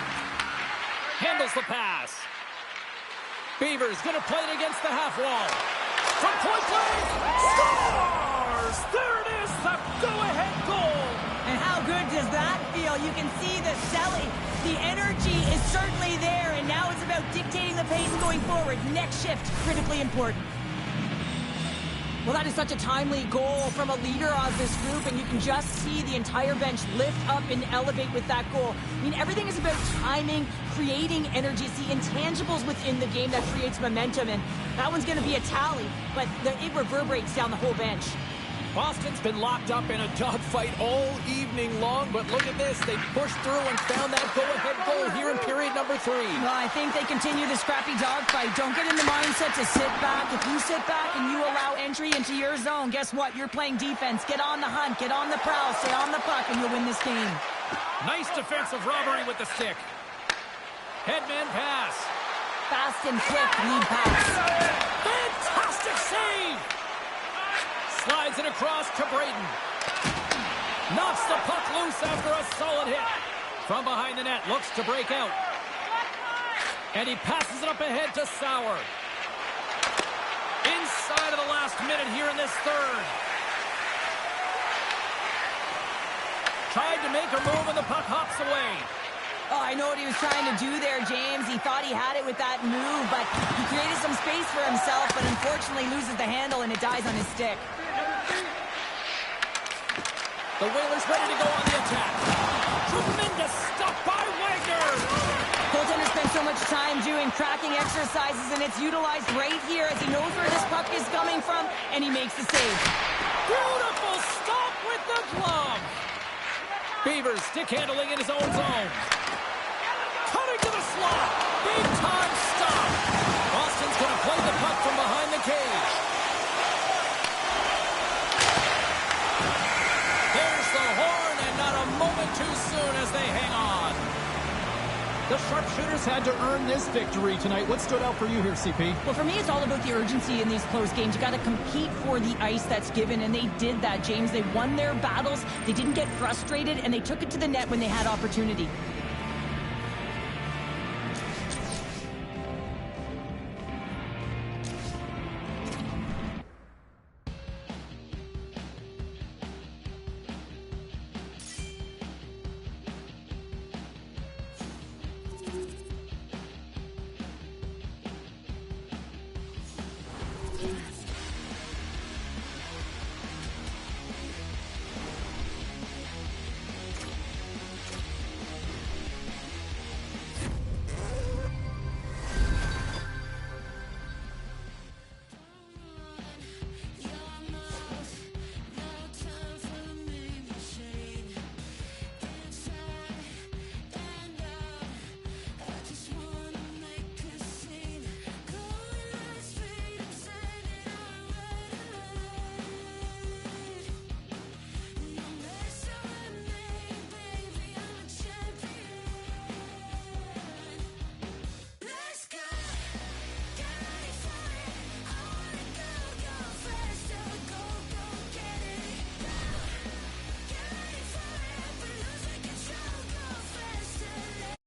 Handles the pass. Beavers going to play it against the half wall. From point blank, scores! There it is, the go-ahead goal. And how good does that feel? You can see the selling. The energy is certainly there, and now it's about dictating the pace going forward. Next shift, critically important. Well, that is such a timely goal from a leader of this group, and you can just see the entire bench lift up and elevate with that goal. I mean, everything is about timing, creating energy. It's the intangibles within the game that creates momentum, and that one's going to be a tally, but it reverberates down the whole bench. Boston's been locked up in a dogfight all evening long, but look at this. They pushed through and found that go-ahead goal here in period number 3. Well, I think they continue the scrappy dogfight. Don't get in the mindset to sit back. If you sit back and you allow entry into your zone, guess what? You're playing defense. Get on the hunt. Get on the prowl. Stay on the puck, and you'll win this game. Nice defensive robbery with the stick. Headman pass. Fast and quick lead pass. Fantastic save! Slides it across to Braden. Knocks the puck loose after a solid hit. From behind the net, looks to break out. And he passes it up ahead to Sauer. Inside of the last minute here in this third. Tried to make a move and the puck hops away. Oh, I know what he was trying to do there, James. He thought he had it with that move, but he created some space for himself, but unfortunately loses the handle and it dies on his stick. The Whalers ready to go on the attack. Tremendous stop by Wagner. Goaltender spent so much time doing tracking exercises, and it's utilized right here as he knows where this puck is coming from, and he makes the save. Beautiful stop with the glove. Beavers stick handling in his own zone. Cutting to the slot. Big time stop. Boston's going to play the puck from behind the cage. There's the horn, and not a moment too soon as they hang on. The sharpshooters had to earn this victory tonight. What stood out for you here, CP? Well, for me, it's all about the urgency in these close games. You got to compete for the ice that's given, and they did that, James. They won their battles. They didn't get frustrated, and they took it to the net when they had opportunity.